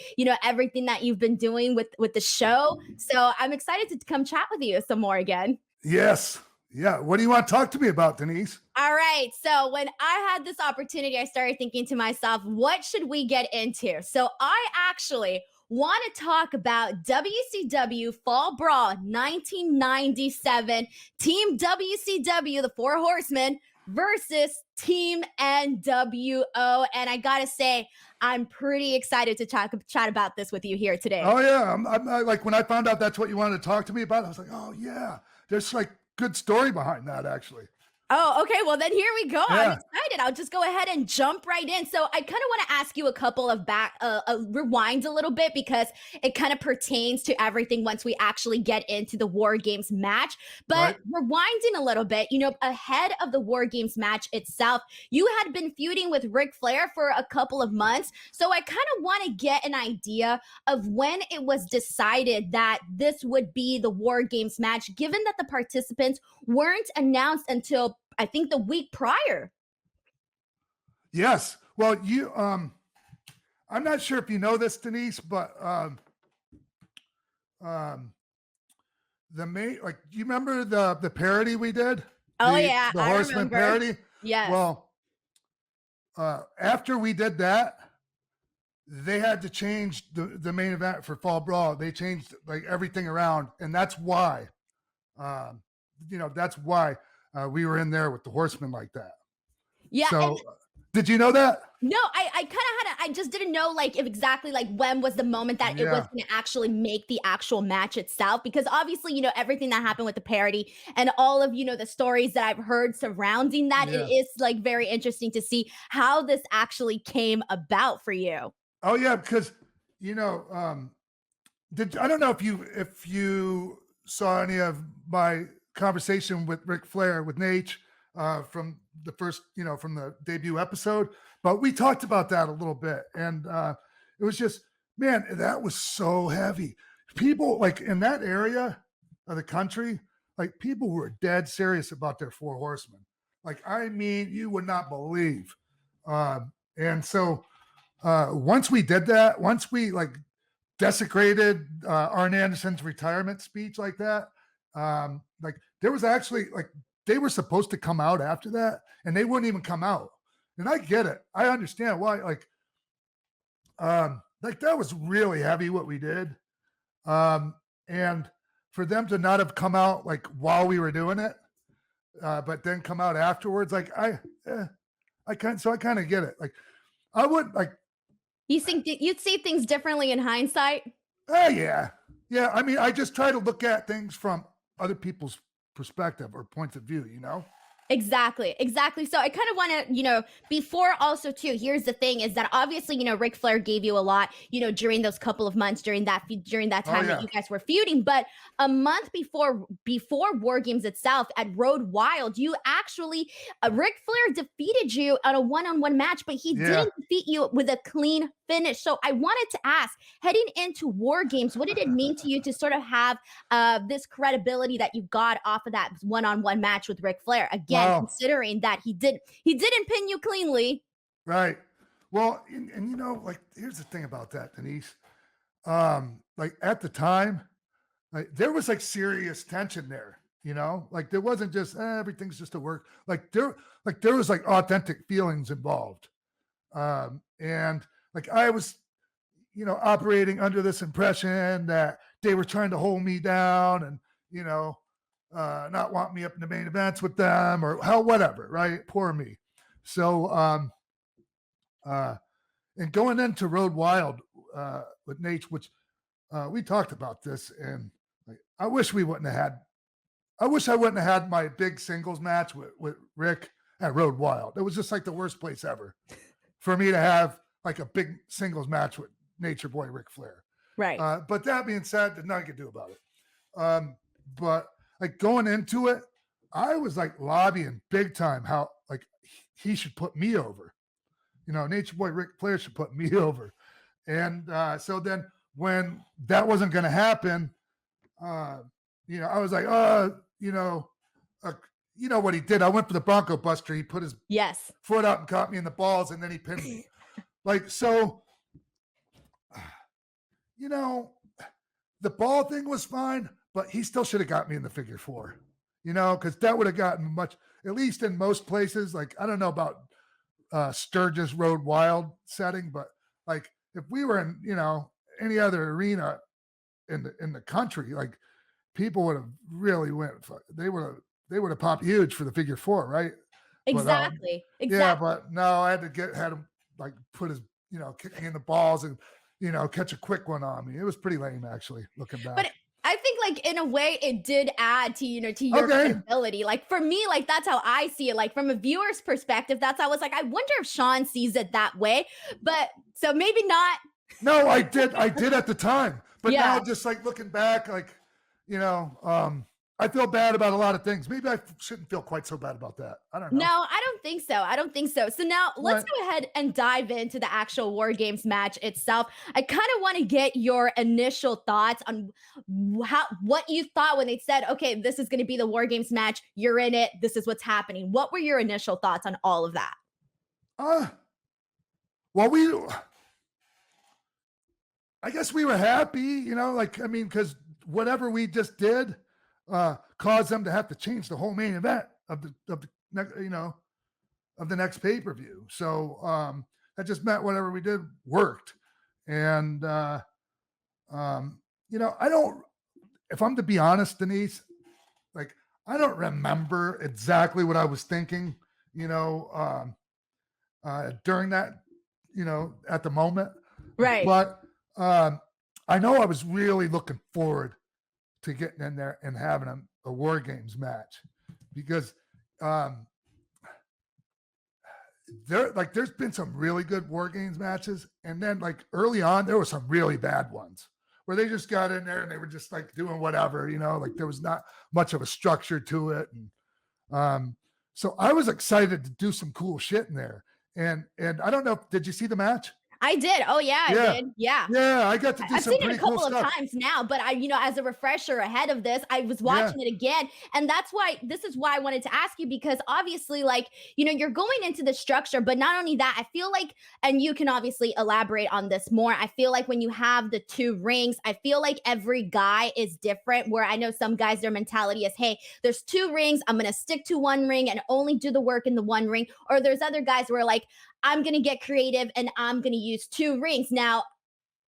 everything that you've been doing with the show. So I'm excited to come chat with you some more again. Yes. Yeah. What do you want to talk to me about, Denise? All right. So when I had this opportunity, I started thinking to myself, what should we get into? So I actually want to talk about WCW Fall Brawl 1997, Team WCW, the Four Horsemen, versus Team NWO. And I gotta say, I'm pretty excited to chat about this with you here today. Oh yeah, I like when I found out that's what you wanted to talk to me about, I was like, oh yeah, there's good story behind that actually. Oh, okay. Well, then here we go. Yeah. I'm excited. I'll just go ahead and jump right in. So I kind of want to ask you a couple of rewind a little bit because it kind of pertains to everything once we actually get into the War Games match. But rewinding a little bit, ahead of the War Games match itself, you had been feuding with Ric Flair for a couple of months. So I kind of want to get an idea of when it was decided that this would be the War Games match, given that the participants weren't announced until I think the week prior. Yes. Well, I'm not sure if you know this, Denise, but the main, you remember the parody we did? Oh the Horseman parody. Yeah. Well, after we did that, they had to change the main event for Fall Brawl. They changed everything around, and that's why. That's why. We were in there with the Horsemen like that. Yeah. So did you know that? No, I I just didn't know if exactly when was the moment that it was going to actually make the actual match itself, because obviously, everything that happened with the parody and all of, the stories that I've heard surrounding that, it is very interesting to see how this actually came about for you. Oh yeah. Because, I don't know if you saw any of my conversation with Ric Flair with Nate from the first, from the debut episode, but we talked about that a little bit, and it was just, man, that was so heavy. People in that area of the country, people were dead serious about their Four Horsemen. I mean, you would not believe. And so once we did that, once we desecrated Arn Anderson's retirement speech like that, there was actually they were supposed to come out after that and they wouldn't even come out. And I get it. I understand why, that was really heavy what we did. And for them to not have come out while we were doing it, but then come out afterwards, I kind of get it. I would You think you'd see things differently in hindsight? Yeah. I mean, I just try to look at things from other people's perspective or points of view, Exactly. So I kind of want to, before also too, here's the thing is that obviously, Ric Flair gave you a lot, during those couple of months during that time that you guys were feuding. But a month before War Games itself at Road Wild, you actually, Ric Flair defeated you on a one-on-one match, but he didn't defeat you with a clean finish. So I wanted to ask, heading into War Games, what did it mean to you to sort of have this credibility that you got off of that one-on-one match with Ric Flair? Again, considering that he didn't pin you cleanly. Right. Well, and like, here's the thing about that, Denise. Like at the time, like there was like serious tension there, like there wasn't just everything's just a work. Like there was like authentic feelings involved. And like I was, operating under this impression that they were trying to hold me down and, not want me up in the main events with them or whatever, right? Poor me. So, and going into Road Wild with Nate, which we talked about this, and like, I wish I wouldn't have had my big singles match with Rick at Road Wild. It was just like the worst place ever for me to have like a big singles match with Nature Boy Ric Flair. Right. But that being said, there's nothing I could do about it. But like going into it, I was like lobbying big time how like he should put me over. Nature Boy Ric Flair should put me over. And so then when that wasn't going to happen, I was like, what he did? I went for the Bronco Buster. He put his foot up and caught me in the balls, and then he pinned me. Like, so, the ball thing was fine, but he still should have got me in the figure 4, because that would have gotten much, at least in most places. Like, I don't know about Sturgis Road Wild setting, but like if we were in, any other arena in the country, like people would have really they would have popped huge for the figure 4, right? Exactly. Yeah, but no, I had him like put his, kicking in the balls and, catch a quick one on me. It was pretty lame, actually, looking back. But I think like in a way it did add to, to your credibility. Like for me, like that's how I see it. Like from a viewer's perspective, that's how I was like, I wonder if Sean sees it that way. But so maybe not. No, I did at the time. But now just like looking back, like, I feel bad about a lot of things. Maybe I shouldn't feel quite so bad about that. I don't know. No, I don't think so. So now let's go ahead and dive into the actual War Games match itself. I kind of want to get your initial thoughts on what you thought when they said, okay, this is going to be the War Games match. You're in it. This is what's happening. What were your initial thoughts on all of that? Well, I guess we were happy, because whatever we just did caused them to have to change the whole main event of the next pay-per-view. So that just meant whatever we did worked. And I don't, if I'm to be honest, Denise, like I don't remember exactly what I was thinking, during that, at the moment. Right. But I know I was really looking forward to getting in there and having a War Games match, because there's been some really good War Games matches, and then like early on there were some really bad ones where they just got in there and they were just like doing whatever, like there was not much of a structure to it. And so I was excited to do some cool shit in there. And I don't know, did you see the match? I did. Oh yeah, I did. Yeah. Yeah, I got to do I've some seen pretty it a couple cool of stuff. times now, but I, as a refresher ahead of this, I was watching it again. And this is why I wanted to ask you, because obviously, like, you're going into the structure, but not only that, I feel like, and you can obviously elaborate on this more. I feel like when you have the 2 rings, I feel like every guy is different, where I know some guys, their mentality is, hey, there's 2 rings. I'm going to stick to 1 ring and only do the work in the 1 ring. Or there's other guys where like, I'm going to get creative and I'm going to use 2 rings. Now,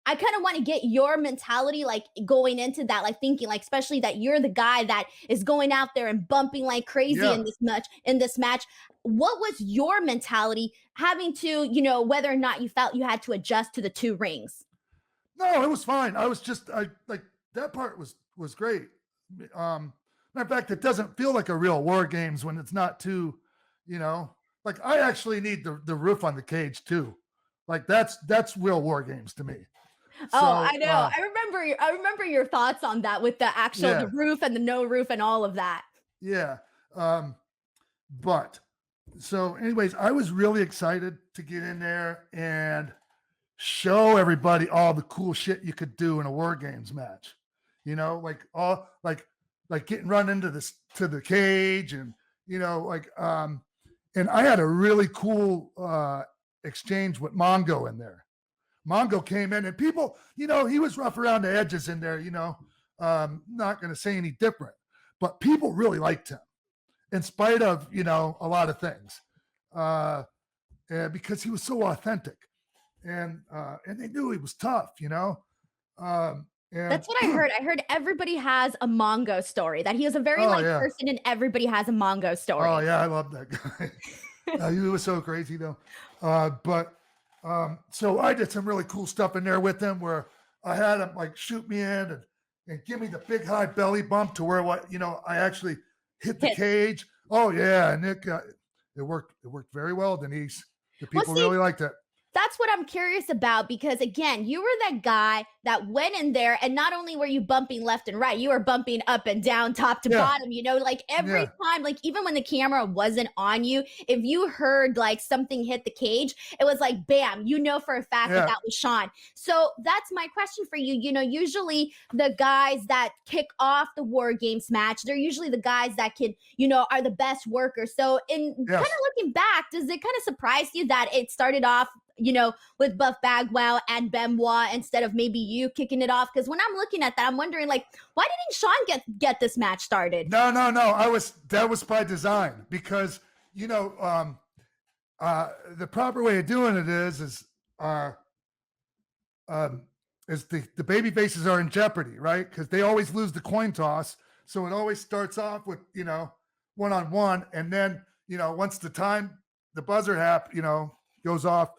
I kind of want to get your mentality, like going into that, like thinking, like, especially that you're the guy that is going out there and bumping like crazy in this match. What was your mentality having to, whether or not you felt you had to adjust to the 2 rings? No, it was fine. I was just, like that part was great. Matter of fact, it doesn't feel like a real War Games when it's not too, like I actually need the roof on the cage too. Like that's real War Games to me. I know. I remember your thoughts on that with the actual the roof and the no roof and all of that. Yeah. But so anyways, I was really excited to get in there and show everybody all the cool shit you could do in a War Games match. Like getting run into to the cage and and I had a really cool exchange with Mongo in there. Mongo came in and people, he was rough around the edges in there, not going to say any different, but people really liked him in spite of, a lot of things because he was so authentic and they knew he was tough, That's what I heard. I heard everybody has a Mongo story, that he was a very person and everybody has a Mongo story. Oh yeah. I love that guy. He was so crazy though. So I did some really cool stuff in there with him where I had him like shoot me in and give me the big high belly bump to where I actually hit the cage. Oh yeah. And it worked very well, Denise. The people really liked it. That's what I'm curious about because, again, you were that guy that went in there and not only were you bumping left and right, you were bumping up and down, top to bottom, like every time, like even when the camera wasn't on you, if you heard like something hit the cage, it was like, bam, for a fact that was Sean. So that's my question for you. Usually the guys that kick off the War Games match, they're usually the guys that can, are the best workers. So kind of looking back, does it kind of surprise you that it started off with Buff Bagwell and Benoit instead of maybe you kicking it off? Because when I'm looking at that, I'm wondering, like, why didn't Sean get this match started? No. That was by design because, the proper way of doing it is the baby faces are in jeopardy, right? Because they always lose the coin toss. So it always starts off with, one-on-one. And then, once the buzzer goes off,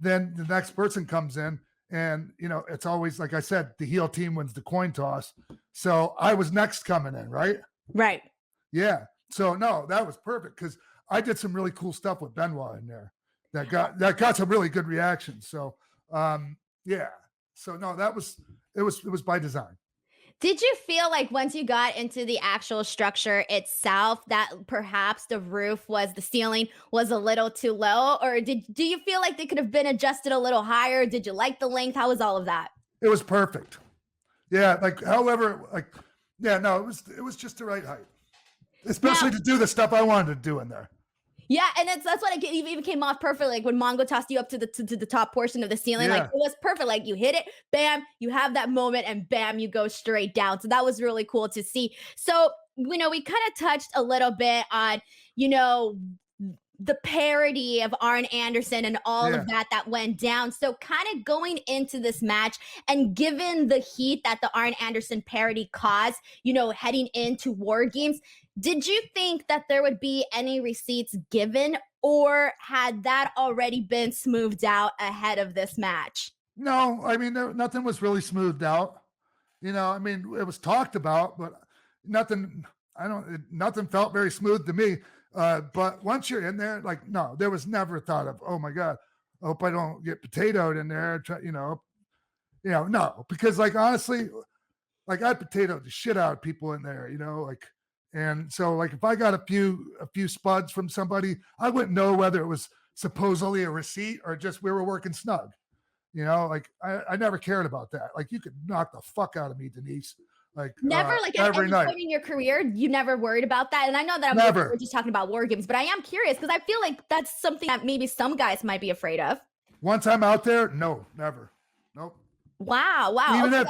then the next person comes in and, it's always, like I said, the heel team wins the coin toss. So I was next coming in, right? Right. Yeah. So no, that was perfect because I did some really cool stuff with Benoit in there that got some really good reactions. So, yeah. So no, it was by design. Did you feel like once you got into the actual structure itself that perhaps the ceiling was a little too low? Or do you feel like they could have been adjusted a little higher? Did you like the length? How was all of that? It was perfect. Yeah. It was just the right height, especially to do the stuff I wanted to do in there. Yeah, and that's what it even came off perfect. Like when Mongo tossed you up to the top portion of the ceiling, like it was perfect. Like you hit it, bam, you have that moment, and bam, you go straight down. So that was really cool to see. So we kind of touched a little bit on the parody of Arn Anderson and all of that went down. So kind of going into this match and given the heat that the Arn Anderson parody caused, heading into War Games, did you think that there would be any receipts given or had that already been smoothed out ahead of this match? No, I mean, nothing was really smoothed out. It was talked about, but nothing felt very smooth to me. But once you're in there, like, no, there was never a thought of, oh my God, I hope I don't get potatoed in there. No, because like, honestly, like I potatoed the shit out of people in there, and so like, if I got a few spuds from somebody, I wouldn't know whether it was supposedly a receipt or just we were working snug, like I never cared about that. Like you could knock the fuck out of me, Denise. Like never, like at every point in your career, you never worried about that. And I know that we're just talking about War Games, but I am curious because I feel like that's something that maybe some guys might be afraid of. Once I'm out there, no, never, nope. Wow.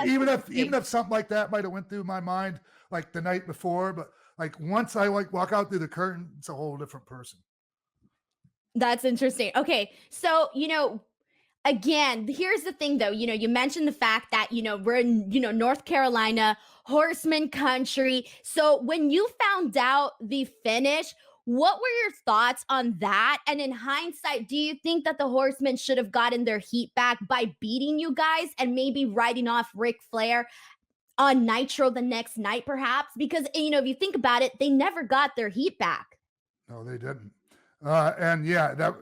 Even if something like that might have went through my mind like the night before, but like once I like walk out through the curtain, it's a whole different person. That's interesting. Okay, so again, here's the thing though, you mentioned the fact that, we're in, North Carolina, Horseman country. So when you found out the finish, what were your thoughts on that? And in hindsight, do you think that the Horsemen should have gotten their heat back by beating you guys and maybe writing off Ric Flair on Nitro the next night, perhaps? Because, if you think about it, they never got their heat back. No, they didn't. And yeah, that,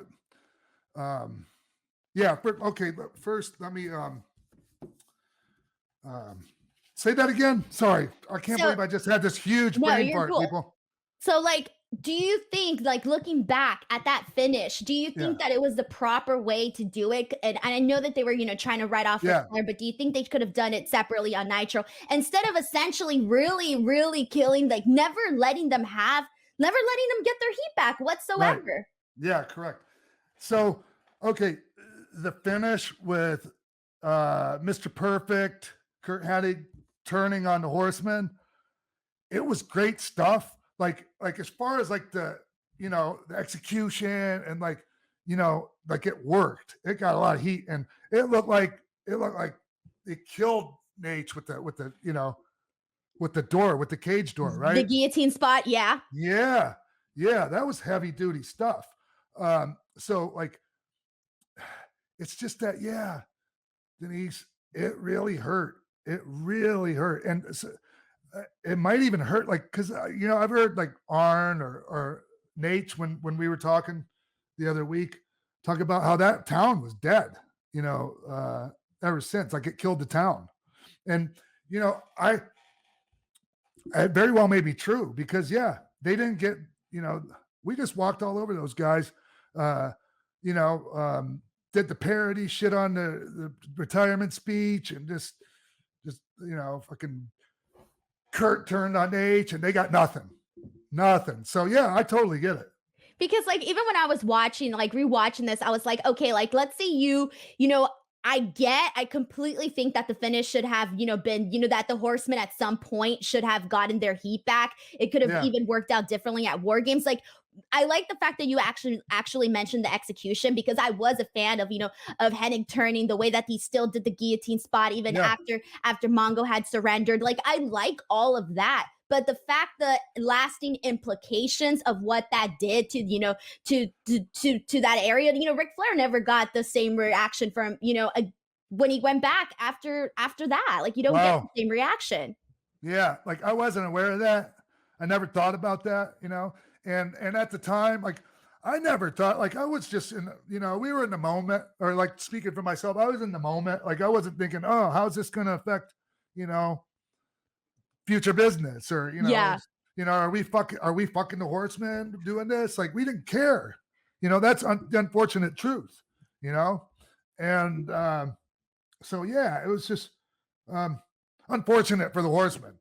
okay. But first, let me say that again. Sorry, I can't believe I just had this huge brain fart, cool. people. So, do you think, looking back at that finish, do you think that it was the proper way to do it? And I know that they were, trying to write off Ric Flair, but do you think they could have done it separately on Nitro instead of essentially really, really killing, never letting them get their heat back whatsoever? Right. Yeah, correct. So, okay, the finish with Mr. Perfect, Kurt Hennig turning on the Horseman, it was great stuff. Like as far as the execution and it worked. It got a lot of heat, and it looked like it killed Nate with the cage door, right? The guillotine spot, yeah. Yeah, that was heavy duty stuff. So it's just that, Denise, it really hurt. It really hurt, and it might even hurt, because I've heard Arn or Nate when we were talking the other week, talk about how that town was dead, ever since. It killed the town, and I it very well may be true, because they didn't get, we just walked all over those guys, did the parody shit on the retirement speech, and just fucking Kurt turned on H, and they got nothing. So I totally get it. Because even when I was watching, rewatching this, I was like, okay, let's say I completely think that the finish should have, been, that the Horsemen at some point should have gotten their heat back. It could have even worked out differently at War Games. I like the fact that you actually mentioned the execution, because I was a fan of, of Hennig turning, the way that he still did the guillotine spot even after Mongo had surrendered. I like all of that. But the fact, the lasting implications of what that did to, to that area, Ric Flair never got the same reaction from, when he went back after that. You don't get the same reaction. Yeah. I wasn't aware of that. I never thought about that, and at the time, I never thought, I was just in, we were in the moment, or speaking for myself, I was in the moment. I wasn't thinking, oh, how's this going to affect, future business, or are we fucking the Horsemen doing this? We didn't care, that's the unfortunate truth, and so it was just unfortunate for the Horsemen.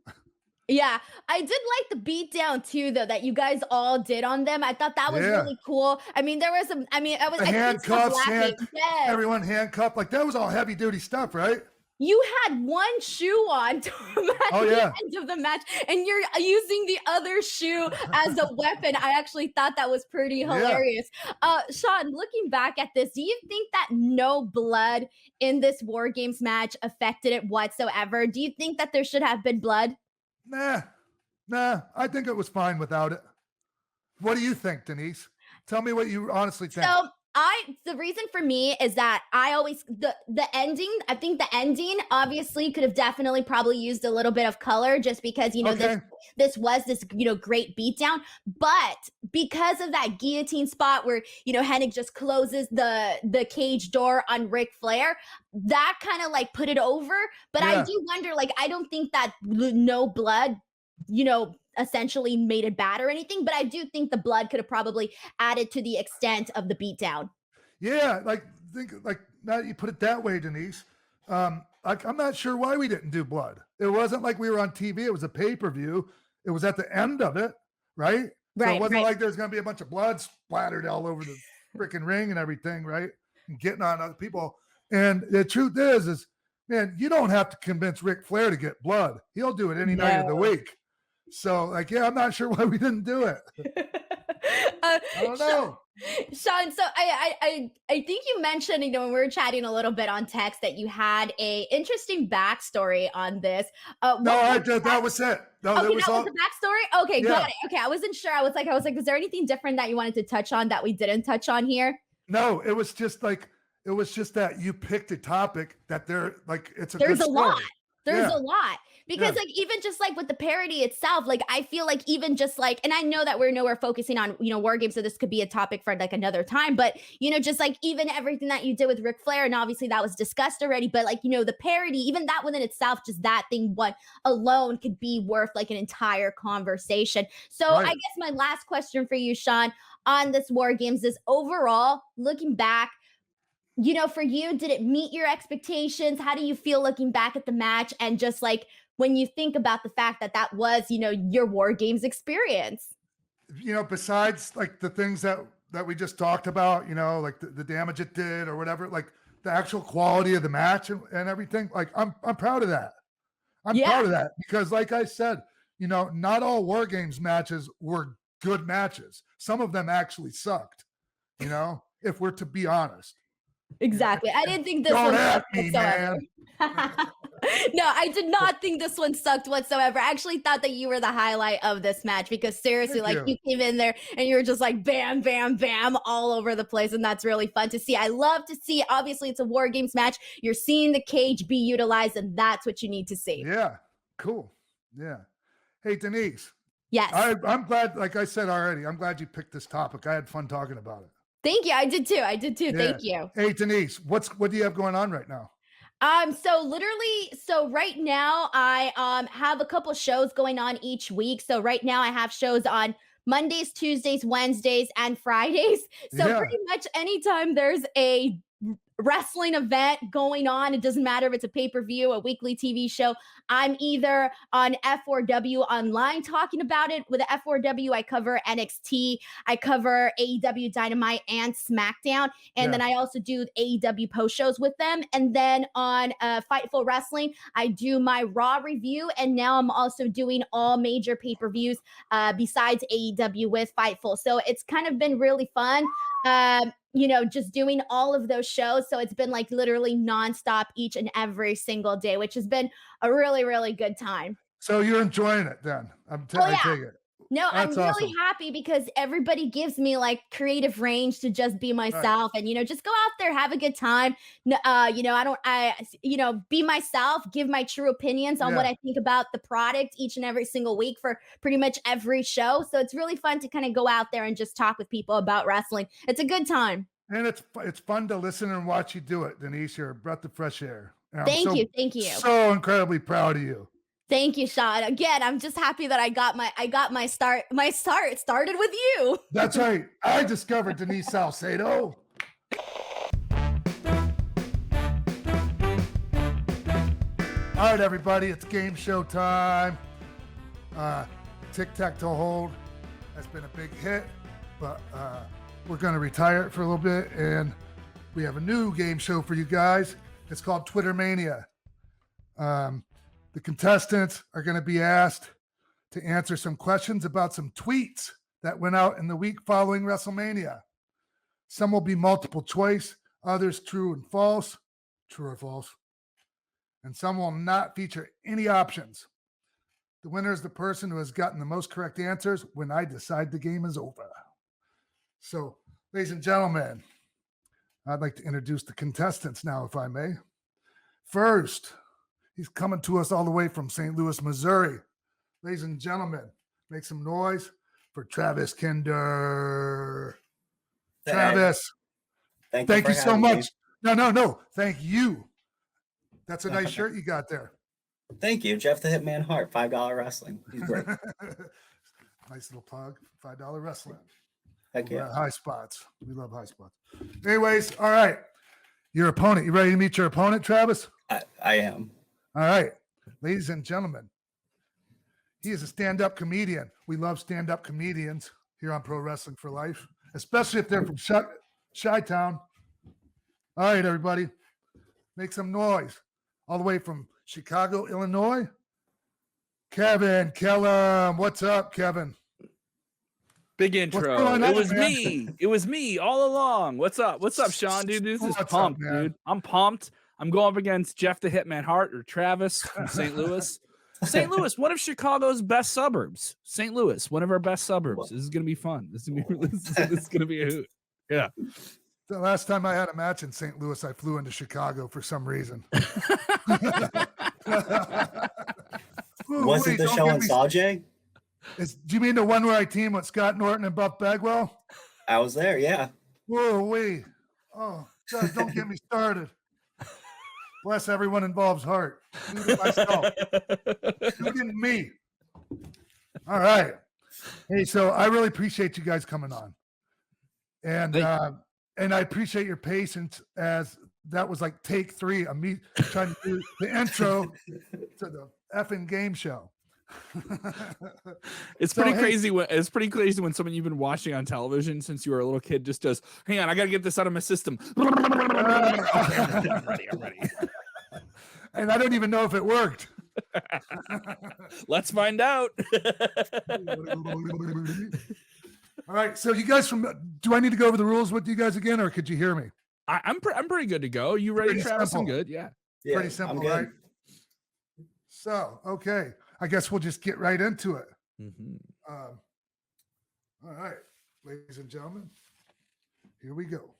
Yeah, I did like the beatdown too, though, that you guys all did on them. I thought that was really cool. I mean, there was some, I was handcuffs, everyone handcuffed. That was all heavy duty stuff, right? You had one shoe on the end of the match, and you're using the other shoe as a weapon. I actually thought that was pretty hilarious. Sean, looking back at this, do you think that no blood in this War Games match affected it whatsoever? Do you think that there should have been blood? Nah, I think it was fine without it. What do you think, Denise? Tell me what you honestly think. So the reason for me is that I always, the ending, I think the ending obviously could have definitely probably used a little bit of color, just because, this was this, great beatdown. But because of that guillotine spot where, Hennig just closes the cage door on Ric Flair, that kind of put it over. But I do wonder, I don't think that no blood, essentially made it bad or anything, but I do think the blood could have probably added to the extent of the beatdown. Yeah, think now that you put it that way, Denise. I'm not sure why we didn't do blood. It wasn't like we were on TV. It was a pay-per-view. It was at the end of it, right? So it wasn't like there's going to be a bunch of blood splattered all over the freaking ring and everything, right? And getting on other people. And the truth is, man, you don't have to convince Ric Flair to get blood. He'll do it any night of the week. So, I'm not sure why we didn't do it. I don't know. Sean, so I think you mentioned, when we were chatting a little bit on text, that you had a interesting backstory on this. That was it. No, okay, that was the backstory? Okay, got it. Okay, I wasn't sure. I was like, is there anything different that you wanted to touch on that we didn't touch on here? No, it was just that you picked a topic that it's a There's good a lot. story. There's a lot. Because like even just like with the parody itself, like I feel like even just like, and I know that we're nowhere focusing on, you know, war games, so this could be a topic for like another time, but you know, just like even everything that you did with Ric Flair, and obviously that was discussed already, but like, you know, the parody, even that within itself, just that thing, what alone could be worth like an entire conversation. So I guess my last question for you, Sean, on this war games is overall, looking back, you know, for you, did it meet your expectations? How do you feel looking back at the match? And just like when you think about the fact that that was, you know, your war games experience? You know, besides like the things that we just talked about, you know, like the damage it did or whatever, like the actual quality of the match and everything, like I'm proud of that. I'm proud of that because like I said, you know, not all war games matches were good matches. Some of them actually sucked, you know, if we're to be honest. Exactly. I didn't think this one sucked whatsoever. No, I did not think this one sucked whatsoever. I actually thought that you were the highlight of this match because seriously, you came in there and you were just like bam, bam, bam all over the place. And that's really fun to see. I love to see, obviously it's a war games match. You're seeing the cage be utilized and that's what you need to see. Yeah. Cool. Yeah. Hey, Denise. Yes. I'm glad, like I said already, I'm glad you picked this topic. I had fun talking about it. Thank you. I did too. Yeah. Thank you. Hey, Denise, what do you have going on right now? So right now I have a couple shows going on each week. So right now I have shows on Mondays, Tuesdays, Wednesdays, and Fridays. So pretty much anytime there's a wrestling event going on, it doesn't matter if it's a pay-per-view, a weekly TV show, I'm either on F4W online talking about it. With the F4W, I cover NXT, I cover AEW Dynamite and SmackDown, and then I also do AEW post shows with them. And then on Fightful Wrestling, I do my Raw review, and now I'm also doing all major pay-per-views besides AEW with Fightful. So it's kind of been really fun. You know, just doing all of those shows. So it's been like literally nonstop each and every single day, which has been a really, really good time. So you're enjoying it then? I take it. No, I'm really happy because everybody gives me like creative range to just be myself and, you know, just go out there, have a good time. You know, you know, be myself, give my true opinions on what I think about the product each and every single week for pretty much every show. So it's really fun to kind of go out there and just talk with people about wrestling. It's a good time. And it's fun to listen and watch you do it, Denise. You're a breath of fresh air. Thank you. Thank you. So incredibly proud of you. Thank you, Sean. Again, I'm just happy that I got my start. My start started with you. That's right. I discovered Denise Salcedo. All right, everybody, it's game show time. Tic-Tac-Toehold has been a big hit, but we're going to retire it for a little bit, and we have a new game show for you guys. It's called Twitter Mania. The contestants are going to be asked to answer some questions about some tweets that went out in the week following WrestleMania. Some will be multiple choice, others true and false, true or false, and some will not feature any options. The winner is the person who has gotten the most correct answers when I decide the game is over. So, ladies and gentlemen, I'd like to introduce the contestants now, if I may. First, he's coming to us all the way from St. Louis, Missouri. Ladies and gentlemen, make some noise for Travis Kinder. Travis, thank you so much. Me. No. Thank you. That's a nice shirt you got there. Thank you. Jeff the Hitman Hart, $5 wrestling. He's great. Nice little plug, $5 wrestling. Heck yeah. High spots. We love high spots. Anyways, all right. Your opponent. You ready to meet your opponent, Travis? I am. All right. Ladies and gentlemen, he is a stand-up comedian. We love stand-up comedians here on Pro Wrestling for Life, especially if they're from Chi-Town. All right, everybody. Make some noise. All the way from Chicago, Illinois. Kevin Kellum. What's up, Kevin? Big intro. It was me all along. What's up? What's up, Sean? Dude, this is pumped, dude. I'm pumped. I'm going up against Jeff the Hitman Hart or Travis from St. Louis. St. Louis, one of Chicago's best suburbs. St. Louis, one of our best suburbs. This is gonna be fun. This is gonna be a hoot. Yeah. The last time I had a match in St. Louis, I flew into Chicago for some reason. Was it the show in Sajay? Do you mean the one where I team with Scott Norton and Buff Bagwell? I was there, yeah. Whoa, wait. Oh, God, don't get me started. Bless everyone involved's heart. Including myself. Including me. All right. Hey, so I really appreciate you guys coming on. And I appreciate your patience, as that was like take 3 of me trying to do the intro to the effing game show. It's pretty crazy when someone you've been watching on television since you were a little kid just does, hang on, I gotta get this out of my system. Okay, I'm ready. And I don't even know if it worked. Let's find out. All right, so you guys do I need to go over the rules with you guys again, or could you hear me? I'm pretty good to go. You ready, Travis? I'm good. Yeah. Pretty simple, right? So, okay. I guess we'll just get right into it. All right, ladies and gentlemen, here we go.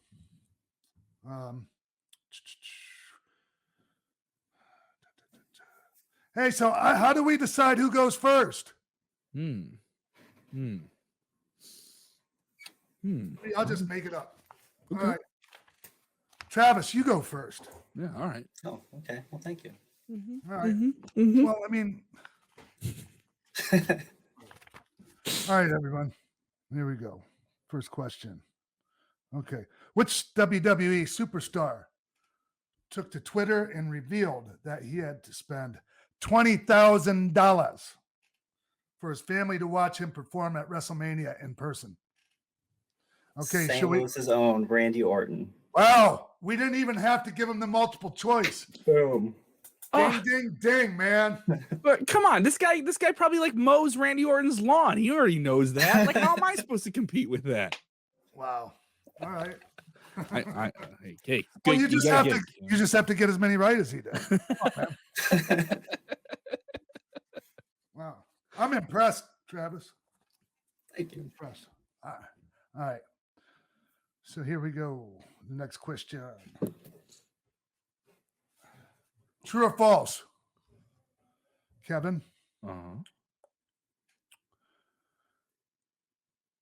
Hey, so how do we decide who goes first? I'll just make it up. Okay. All right. Travis, you go first. Yeah, all right. Oh, okay. Well, thank you. All right. Well, I mean, all right, everyone. Here we go. First question. Okay. Which WWE superstar took to Twitter and revealed that he had to spend $20,000 for his family to watch him perform at WrestleMania in person? Okay. St. Louis's own Randy Orton. Wow. We didn't even have to give him the multiple choice. Boom. Ding, ding, ding, man. But come on, this guy probably like mows Randy Orton's lawn. He already knows that. Like, how am I supposed to compete with that? Wow. All right. Hey, well, you just have to get as many right as he did. Oh, wow. I'm impressed, Travis. Thank you. Impressed. All right. So here we go. The next question. True or false? Kevin?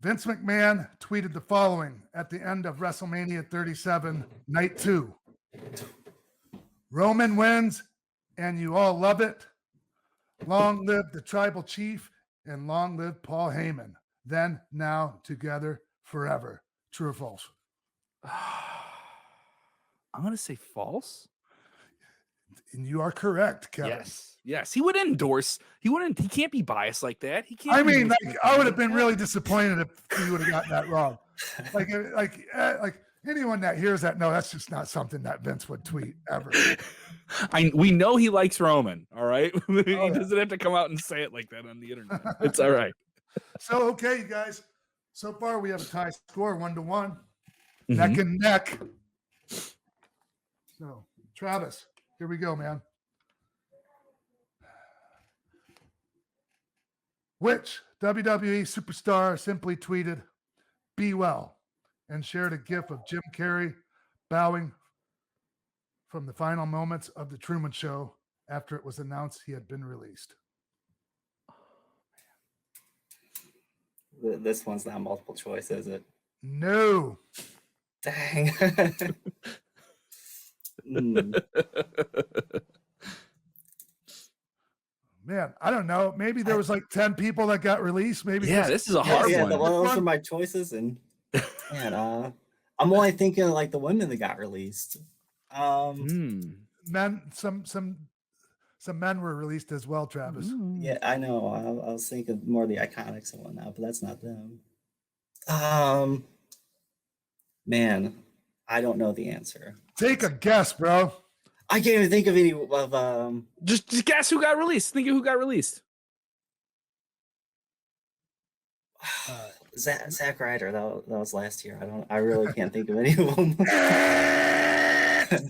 Vince McMahon tweeted the following at the end of WrestleMania 37, Night 2. Roman wins, and you all love it. Long live the tribal chief, and long live Paul Heyman. Then, now, together, forever. True or false? I'm going to say false. And you are correct, Kevin. Yes. He would endorse. He can't be biased like that. He can't. I mean, I would have been really disappointed if he would have gotten that wrong. Like anyone that hears that, no, that's just not something that Vince would tweet ever. We know he likes Roman. All right. He doesn't have to come out and say it like that on the internet. It's all right. So, okay, you guys. So far, we have a tie score, 1-1, neck and neck. So, Travis, here we go, man. Which WWE superstar simply tweeted, "Be well," and shared a gif of Jim Carrey bowing from the final moments of The Truman Show after it was announced he had been released? This one's not multiple choice, is it? No. Dang. Man, I don't know. Maybe there was like 10 people that got released. Maybe. Yeah, this is a hard one. Those are my choices, and I'm only thinking of like the women that got released. Men, some men were released as well, Travis. Yeah, I know. I was thinking more of the Iconics and whatnot, but that's not them. Man, I don't know the answer. Take a guess, bro. I can't even think of any of Just guess who got released. Think of who got released. Zack Ryder. That was last year. I really can't think of any of them.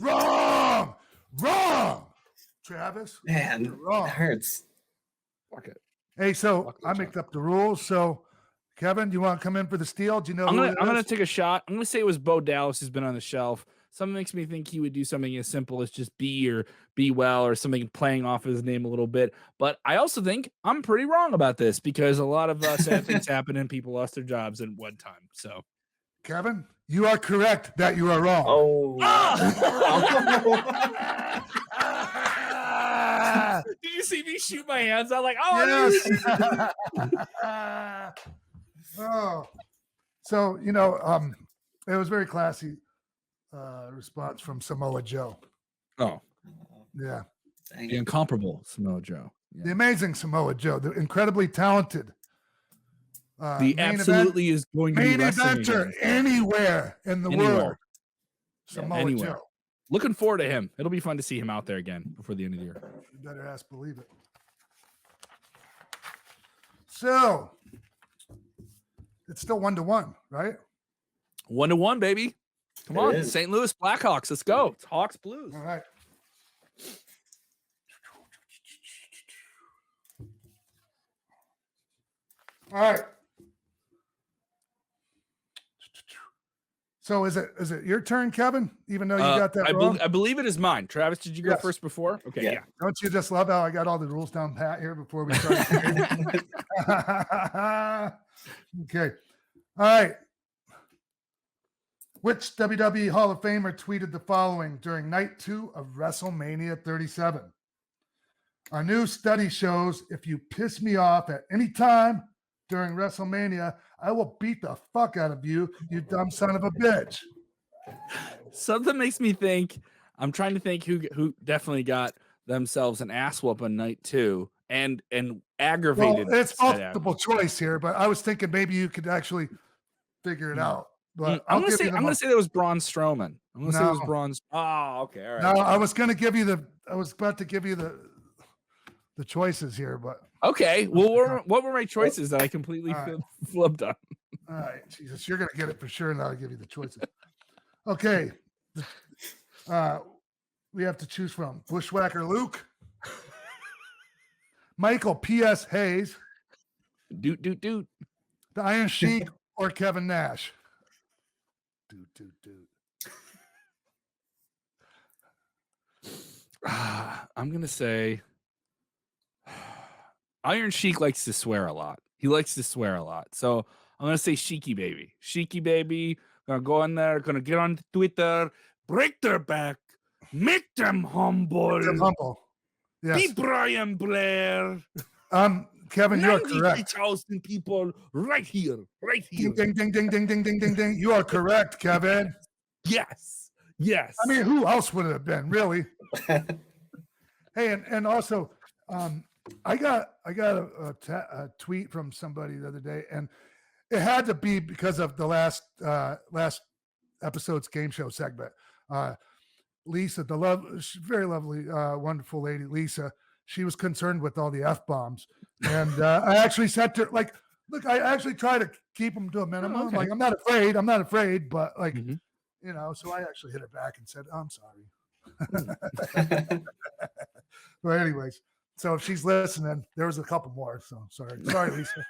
Wrong. Travis. Man, wrong. That hurts. Fuck it. Hey, so I mixed up the rules. So, Kevin, do you want to come in for the steal? Do you know? I'm gonna take a shot. I'm gonna say it was Bo Dallas who's been on the shelf Something makes me think he would do something as simple as just be well or something playing off his name a little bit. But I also think I'm pretty wrong about this because a lot of sad things happen and people lost their jobs in one time. So, Kevin, you are correct that you are wrong. Oh. Did you see me shoot my hands out like, oh, yes. Oh. So, you know, it was very classy response from Samoa Joe. Oh, yeah. The incomparable Samoa Joe. Yeah. The amazing Samoa Joe, the incredibly talented. The absolutely is going to be main eventer anywhere in the world. Samoa Joe. Looking forward to him. It'll be fun to see him out there again before the end of the year. You better ask believe it. So it's still 1-1, right? 1-1, baby. Come on, St. Louis Blackhawks. Let's go. It's Hawks Blues. All right. All right. So is it your turn, Kevin? Even though you got that wrong? I believe it is mine. Travis, did you go first before? Okay, yeah. Don't you just love how I got all the rules down pat here before we start? Okay. All right. Which WWE Hall of Famer tweeted the following during night 2 of WrestleMania 37? Our new study shows if you piss me off at any time during WrestleMania, I will beat the fuck out of you, you dumb son of a bitch. Something makes me think, I'm trying to think who definitely got themselves an ass whoop on night 2 and aggravated. Well, it's multiple choice here, but I was thinking maybe you could actually figure it out. But I'm gonna say that was Braun Strowman. I'm gonna say it was Braun. Oh, okay, all right. No, I was about to give you the choices here, but okay. Well, what were my choices that I completely flipped on? All right, Jesus, you're gonna get it for sure, and I'll give you the choices. Okay, we have to choose from Bushwhacker Luke, Michael P.S. Hayes, Doot, the Iron Sheik, or Kevin Nash. Doot. I'm gonna say Iron Sheik likes to swear a lot. He likes to swear a lot. So I'm gonna say Sheiky Baby. Sheiky Baby, gonna go in there, gonna get on Twitter, break their back, make them humble. Yes. Be Brian Blair. Kevin, you are correct. 90,000 people right here. Ding, ding, ding, ding, ding, ding, ding, ding, ding. You are correct, Kevin. Yes. I mean, who else would it have been, really? Hey, and also, I got a tweet from somebody the other day, and it had to be because of the last episode's game show segment. Lisa, very lovely, wonderful lady, Lisa. She was concerned with all the F-bombs. And I actually said to her, like, look, I actually try to keep them to a minimum. Oh, okay. Like, I'm not afraid, but like, you know, so I actually hit her back and said, I'm sorry. But anyways, so if she's listening, there was a couple more. So sorry, Lisa.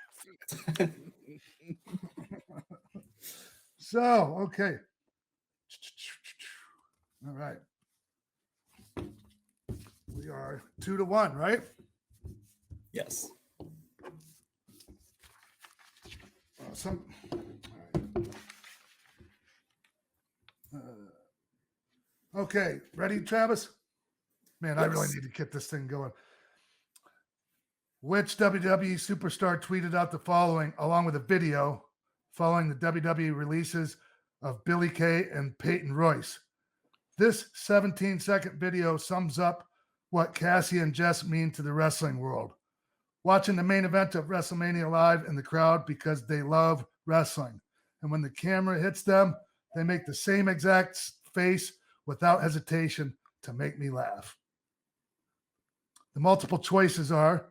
So, okay. All right. We are 2-1, right? Yes. Awesome. Okay, ready, Travis? Man, I really need to get this thing going. Which WWE superstar tweeted out the following, along with a video, following the WWE releases of Billie Kay and Peyton Royce? This 17-second video sums up what Cassie and Jess mean to the wrestling world. Watching the main event of WrestleMania live in the crowd because they love wrestling. And when the camera hits them, they make the same exact face without hesitation to make me laugh. The multiple choices are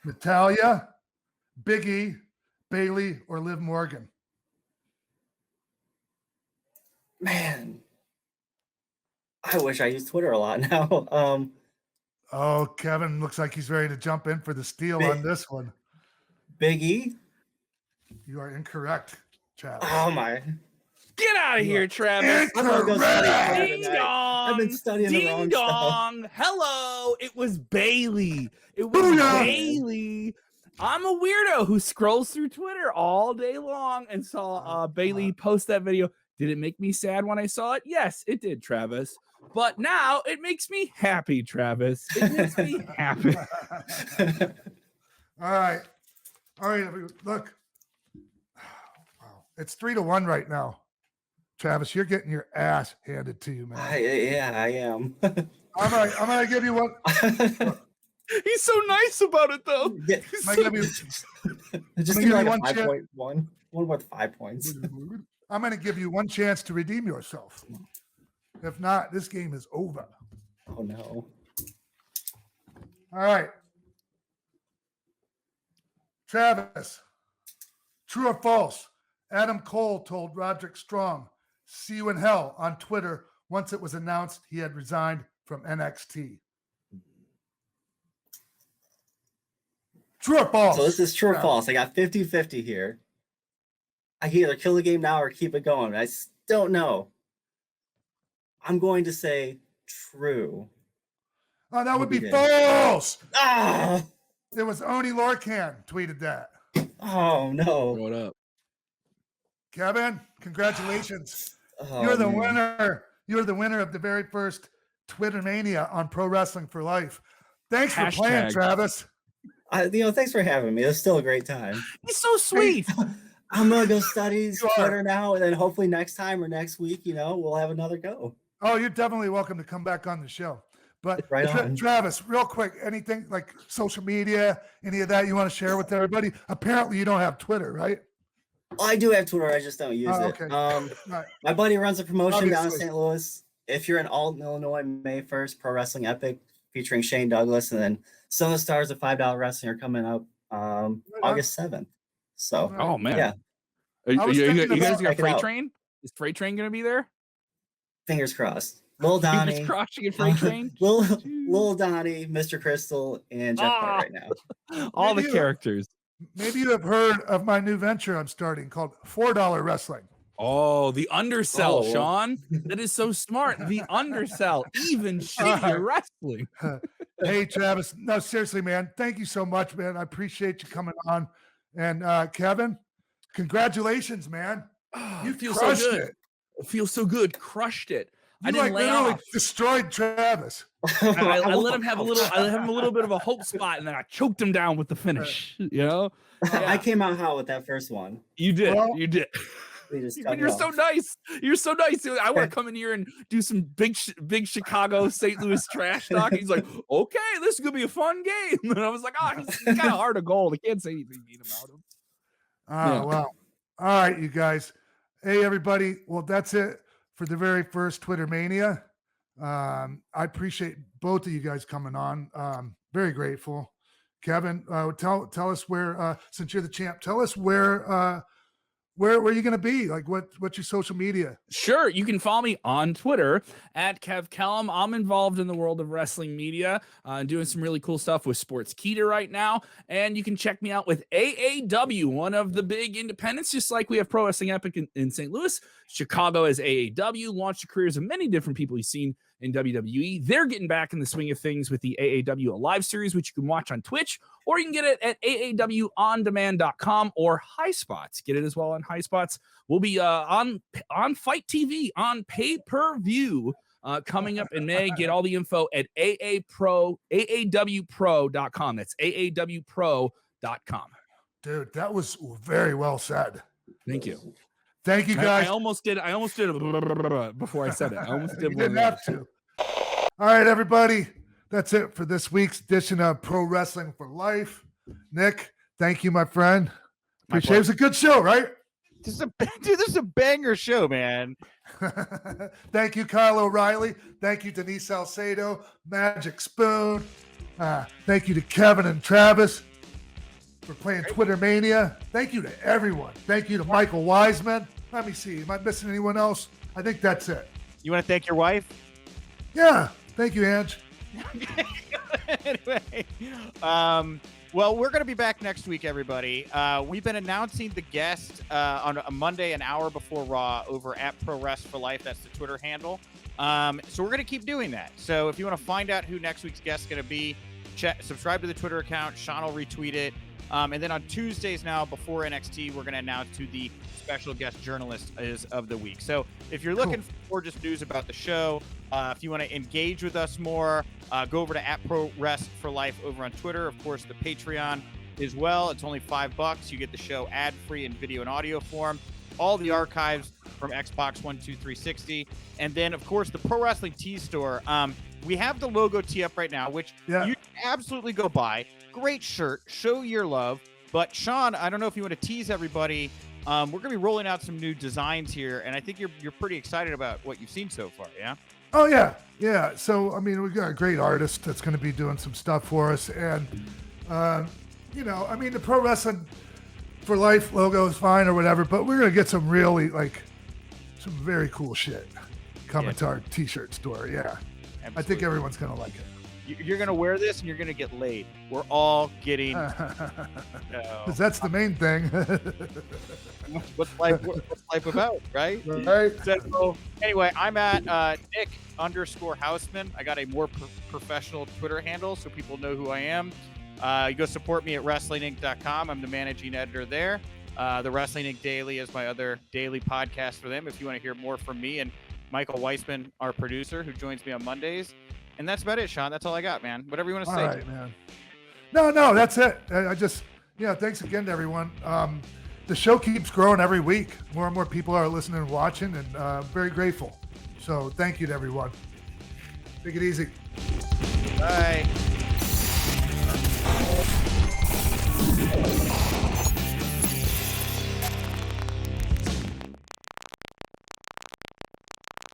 Natalya, Big E, Bayley, or Liv Morgan. Man, I wish I used Twitter a lot now. Oh, Kevin looks like he's ready to jump in for the steal on this one. Big E? You are incorrect, Travis. Oh, my. Get out of here, Travis. I'm gonna go study Twitter Ding tonight. dong. I've been studying the wrong Ding dong. Hello. It was Bailey. It was Booyah. Bailey. I'm a weirdo who scrolls through Twitter all day long and saw Bailey post that video. Did it make me sad when I saw it? Yes, it did, Travis. But now it makes me happy, Travis. It makes me happy. All right. Everyone. Look. Wow. It's 3-1 right now. Travis, you're getting your ass handed to you, man. Yeah, I am. I'm gonna give you one. He's so nice about it, though. Yeah. I'm gonna give you, Just I'm give me gonna like give a you one 5.1. One worth 5 points. I'm gonna give you one chance to redeem yourself. If not, this game is over. Oh no. All right. Travis, true or false? Adam Cole told Roderick Strong, "See you in hell" on Twitter once it was announced he had resigned from NXT. True or false? So this is true or false. I got 50-50 here. I can either kill the game now or keep it going. I don't know. I'm going to say true. Oh, that would be did. false. Ah! It was Oni Lorcan tweeted that. Oh no. What up? Kevin, congratulations. Oh, You're the man. winner. You're the winner of the very first Twitter Mania on Pro Wrestling for Life. Thanks for playing, Hashtag. Travis. Thanks for having me. It was still a great time. He's so sweet. I'm gonna go study You are. Twitter now, and then hopefully next time or next week, we'll have another go. Oh, you're definitely welcome to come back on the show. But Right on. Travis, real quick, anything like social media, any of that you want to share with everybody? Apparently, you don't have Twitter, right? Well, I do have Twitter. I just don't use it. Okay. Right. My buddy runs a promotion down in Obviously. St. Louis. If you're in Alton, Illinois, May 1st, Pro Wrestling Epic featuring Shane Douglas, and then some of the stars of $5 Wrestling are coming up August 7th. So, Oh man. Yeah. I was You thinking guys about- got Check it Freight out. Train? Is Freight Train gonna be there? fingers crossed. Lil Donnie, Fingers crossed you get Freight Train. Lil Donnie, Mr. Crystal, and Jeff Hart right now. All the Maybe you- characters. Maybe you have heard of my new venture I'm starting called $4 Wrestling. Oh, the undersell, Oh. Sean. That is so smart. The undersell, even shittier wrestling. Hey, Travis. No, seriously, man. Thank you so much, man. I appreciate you coming on. And Kevin, congratulations, man. You It feels so crushed good. it. It feels so good. Crushed it. I You didn't lay literally off. destroyed Travis. I let him have a little bit of a hope spot, and then I choked him down with the finish. You know, I came out hot with that first one. you did. Well, You did. They just cut But me you're off. so nice. You're so nice. I want to come in here and do some big Chicago, St. Louis trash talk. He's like, okay, this is gonna be a fun game. And I was like, oh, he's kind of hard of gold. I can't say anything mean about him. Oh, Yeah. wow. All right, you guys. Hey, everybody. Well, that's it for the very first Twitter Mania. I appreciate both of you guys coming on. Very grateful. Kevin, tell us where, since you're the champ, tell us where you're going to be. Like, what's your social media? Sure, you can follow me on Twitter at Kev Kellum. I'm involved in the world of wrestling media, doing some really cool stuff with Sports Keeta right now. And you can check me out with AAW, one of the big independents, just like we have Pro Wrestling Epic in St. Louis. Chicago as AAW launched the careers of many different people you've seen in WWE. They're getting back in the swing of things with the AAW Alive series, which you can watch on Twitch, or you can get it at aawondemand.com or High Spots. Get it as well on High Spots. We'll be on Fight TV on pay-per-view coming up in May. Get all the info at aawpro.com. That's aawpro.com. Dude, that was very well said. Thank you. Thank you, guys. I almost did before I said it. I almost did. You didn't have to. All right, everybody. That's it for this week's edition of Pro Wrestling for Life. Nick, thank you, my friend. Appreciate it. It was a good show, right? This is a banger show, man. Thank you, Kyle O'Reilly. Thank you, Denise Salcedo, Magic Spoon. Thank you to Kevin and Travis for playing Twitter Mania. Thank you to everyone. Thank you to Michael Wiseman. Let me see. Am I missing anyone else? I think that's it. You want to thank your wife? Yeah. Thank you, Ange. Anyway, Well, we're going to be back next week, everybody. We've been announcing the guest on a Monday, an hour before Raw, over at Pro Wrest for Life. That's the Twitter handle. So we're going to keep doing that. So if you want to find out who next week's guest is going to be, subscribe to the Twitter account. Sean will retweet it. And then on Tuesdays now, before NXT, we're going to announce who the special guest journalist is of the week. So if you're looking for just news about the show, if you want to engage with us more, go over to @ProWrest for Life over on Twitter. Of course, the Patreon as well. It's only $5. You get the show ad-free in video and audio form. All the archives from Xbox One, 2, 360. And then, of course, the Pro Wrestling Tee Store. We have the logo tee up right now, which you absolutely go buy. Great shirt. Show your love. But, Sean, I don't know if you want to tease everybody. We're going to be rolling out some new designs here, and I think you're pretty excited about what you've seen so far, yeah? Oh, yeah. Yeah. So, I mean, we've got a great artist that's going to be doing some stuff for us. And, you know, I mean, the Pro Wrestling for Life logo is fine or whatever, but we're going to get some really, like, some very cool shit coming to our T-shirt store. Yeah. Absolutely. I think everyone's going to like it. You're going to wear this and you're going to get laid. We're all getting... Because that's the main thing. What's life about, right? Right. So, anyway, I'm at Nick_Houseman. I got a more professional Twitter handle so people know who I am. You go support me at WrestlingInc.com. I'm the managing editor there. The Wrestling Inc. Daily is my other daily podcast for them if you want to hear more from me and Michael Weissman, our producer, who joins me on Mondays. And that's about it, Sean. That's all I got, man. Whatever you want to say. All right, man. No, that's it. Thanks again to everyone. The show keeps growing every week. More and more people are listening and watching, and I'm very grateful. So thank you to everyone. Take it easy. Bye.